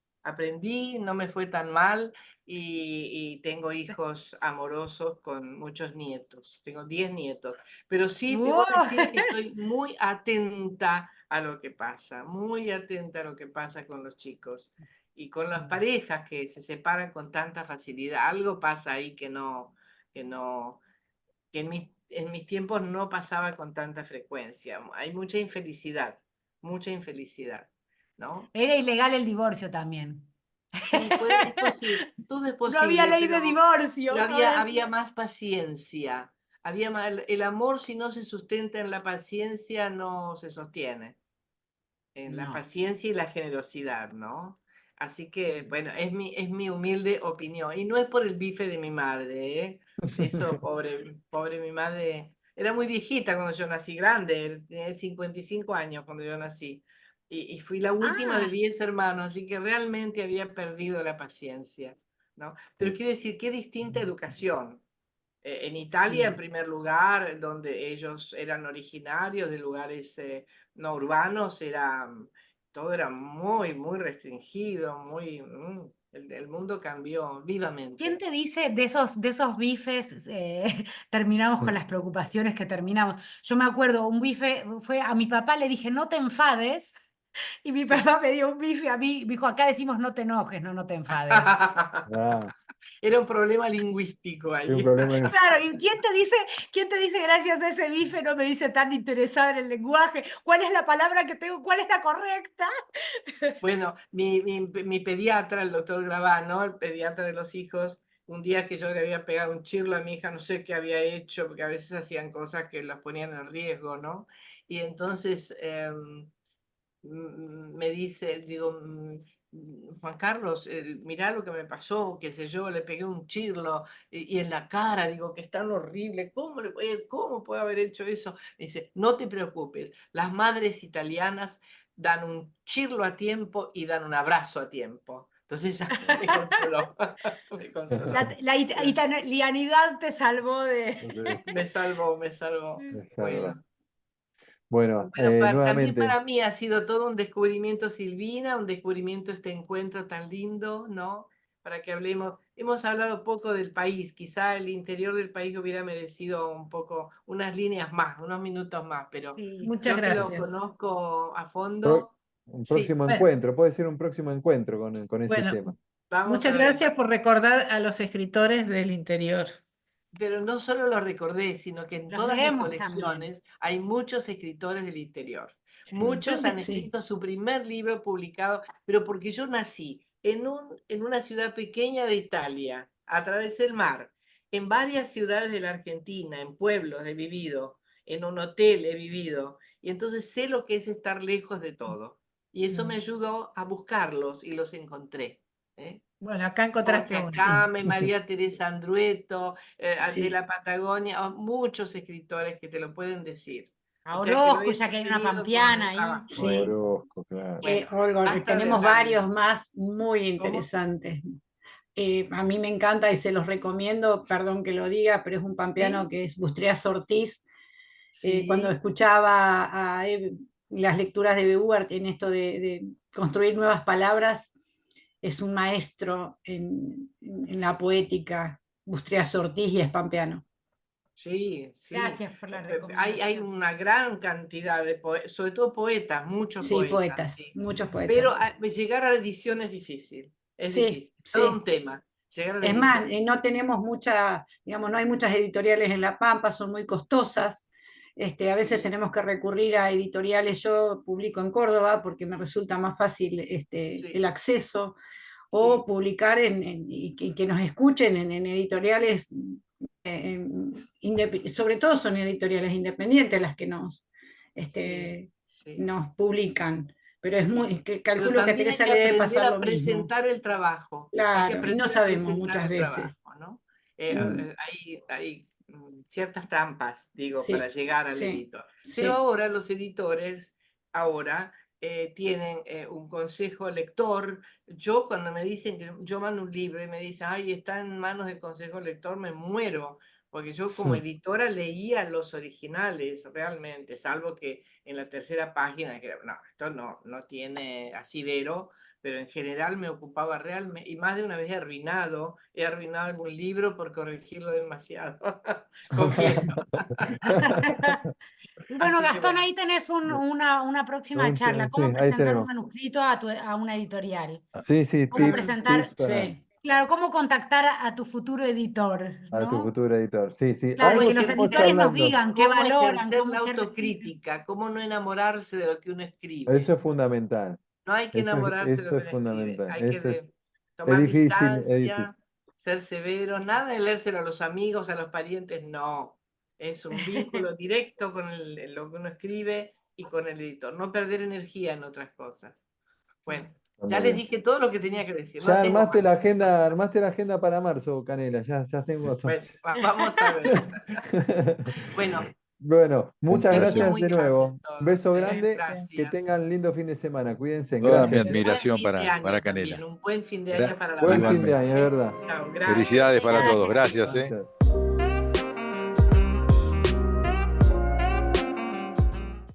no me fue tan mal y tengo hijos amorosos con muchos nietos, tengo 10 nietos. Pero sí debo decir que estoy muy atenta a lo que pasa, muy atenta a lo que pasa con los chicos y con las parejas que se separan con tanta facilidad. Algo pasa ahí que no, que en mis tiempos no pasaba con tanta frecuencia. Hay mucha infelicidad, ¿no? Era ilegal el divorcio también. Sí, es posible, todo es No había posible, ley de divorcio. pero Ahora había sí. más paciencia. El amor, si no se sustenta en la paciencia, no se sostiene. En la No. paciencia y la generosidad, ¿no? Así que, bueno, es mi humilde opinión. Y no es por el bife de mi madre, ¿eh? Eso, pobre mi madre. Era muy viejita cuando yo nací, grande, tenía 55 años cuando yo nací. y fui la última de Ah, 10 hermanos, así que realmente había perdido la paciencia, ¿no? Pero quiero decir, qué distinta educación. En Italia, en sí. primer lugar, donde ellos eran originarios de lugares no urbanos, todo era muy, muy restringido, el mundo cambió ¿Quién vivamente. te dice de esos bifes? Terminamos con las preocupaciones que terminamos. Yo me acuerdo, un bife fue a mi papá, le dije, no te enfades. Y mi Sí. papá me dio un bife a mí. Me dijo, acá decimos no te enojes, no te enfades. Ah, Era un problema lingüístico hay un ahí. problema. Claro, ¿y quién te dice gracias a ese bife no me dice tan interesada en el lenguaje? ¿Cuál es la palabra que tengo? ¿Cuál es la correcta? Bueno, mi pediatra, el doctor Gravano, el pediatra de los hijos, un día que yo le había pegado un chirlo a mi hija, no sé qué había hecho, porque a veces hacían cosas que las ponían en riesgo, ¿no? Y entonces me dice, digo, Juan Carlos, mirá lo que me pasó, qué sé yo, le pegué un chirlo y en la cara, digo, que es tan horrible, ¿cómo puede haber hecho eso? Me dice, no te preocupes, las madres italianas dan un chirlo a tiempo y dan un abrazo a tiempo. Entonces ya me consoló, me consoló. Italianidad te salvó de... Me salvó, me salvó. Me salva. Bueno. Bueno, Bueno, también nuevamente, para mí ha sido todo un descubrimiento, Silvina, un descubrimiento este encuentro tan lindo, ¿no? Para que hablemos. Hemos hablado poco del país, quizá el interior del país hubiera merecido un poco, unas líneas más, unos minutos más, pero Sí. Muchas yo que lo gracias. conozco a pro- fondo, un sí, próximo Bueno, encuentro, puede ser un próximo encuentro con ese bueno, tema. vamos muchas a ver. gracias por recordar a los escritores del interior. Pero no solo lo recordé, sino que en Los todas mis leemos también. colecciones hay muchos escritores del interior. Yo Muchos han sí. escrito su primer libro publicado, pero porque yo nací en una ciudad pequeña de Italia, atravesé el mar, en varias ciudades de la Argentina, en pueblos he vivido, en un hotel he vivido, y entonces sé lo que es estar lejos de todo. Y eso me Mm. ayudó a buscarlos y los encontré. ¿Eh? Bueno, acá Jorge encontraste uno. Sí. Acame, María Teresa Andrueto, de Sí. la Patagonia, muchos escritores que te lo pueden decir. A O sea que lo Orozco, he ya que hay una sostenido con el pampeana ahí. trabajo. Sí. Orozco, claro. Bueno, Olga, basta de tenemos hablar de... varios más muy ¿Cómo? interesantes. A mí me encanta y se los recomiendo, perdón que lo diga, pero es un pampeano Sí, que es Bustrias Ortiz. Cuando sí, escuchaba las lecturas de Beauvoir en esto de construir nuevas palabras, es un maestro en la poética. Bustrias Ortiz y es pampeano. sí, sí. Gracias por la Hay recomendación. una gran cantidad de sobre todo poetas, muchos Sí, poetas, poetas, sí. muchos Pero poetas. llegar a la edición es Sí, difícil, todo un sí. tema, llegar a la Es más, edición. no tenemos digamos, no hay muchas editoriales en La Pampa, son muy costosas. A veces Sí, tenemos que recurrir a editoriales. Yo publico en Córdoba porque me resulta más fácil el sí, acceso, o sí, publicar y que nos escuchen en editoriales, sobre todo son editoriales independientes las que sí, este, sí. nos publican. Pero Sí, pero calculo que a también hay Teresa que le debe aprender pasar a lo mismo. presentar el trabajo, hay que Claro, y no aprender a sabemos presentar muchas el veces. trabajo, ¿no? Mm, Hay ciertas trampas, digo, para Sí, llegar al sí, editor. Pero sí. ahora los editores, ahora tienen un consejo lector. Yo cuando me dicen que yo mando un libro y me dicen, ay, está en manos del consejo lector, me muero. Porque yo como editora leía los originales realmente, salvo que en la tercera página, que no, esto no tiene asidero, pero en general me ocupaba realmente, y más de una vez he arruinado algún libro por corregirlo demasiado, confieso. Bueno, Así que Gastón, bueno, ahí tenés una próxima charla. Sí, ¿Cómo ahí presentar un tenemos. manuscrito a una editorial? Sí, sí, ¿Cómo tips, tips presentar, para, Sí, claro, cómo contactar a tu futuro editor, para tu ¿no? futuro editor. Sí, sí. Claro, y cómo Algo que los estuvimos editores ejercer, nos charlando. digan qué cómo valoran, ejercer la qué reciben. autocrítica, cómo no enamorarse de lo que uno escribe. Eso es fundamental. No hay que enamorarse de lo Eso que es uno escribe, fundamental. hay que Eso es tomar difícil, es difícil. distancia, ser severo, nada de leérselo a los amigos, a los parientes, no. Es un vínculo directo con lo que uno escribe y con el editor. No perder energía en otras cosas. Bueno, Está ya muy les bien. dije todo lo que tenía que decir, no Ya tengo más. armaste la agenda para marzo, Canela. Ya tengo todo. Bueno, vamos a ver. Bueno, Bueno, muchas placer. gracias Muy de grande nuevo. todos, Beso grande, gracias. que tengan lindo fin de semana. Cuídense. Toda mi Gracias. admiración Buen fin de año para también, Canela. un buen fin de año para la Buen banda. fin de año, es verdad. Chao, gracias. Felicidades para Gracias. todos. Gracias. Gracias.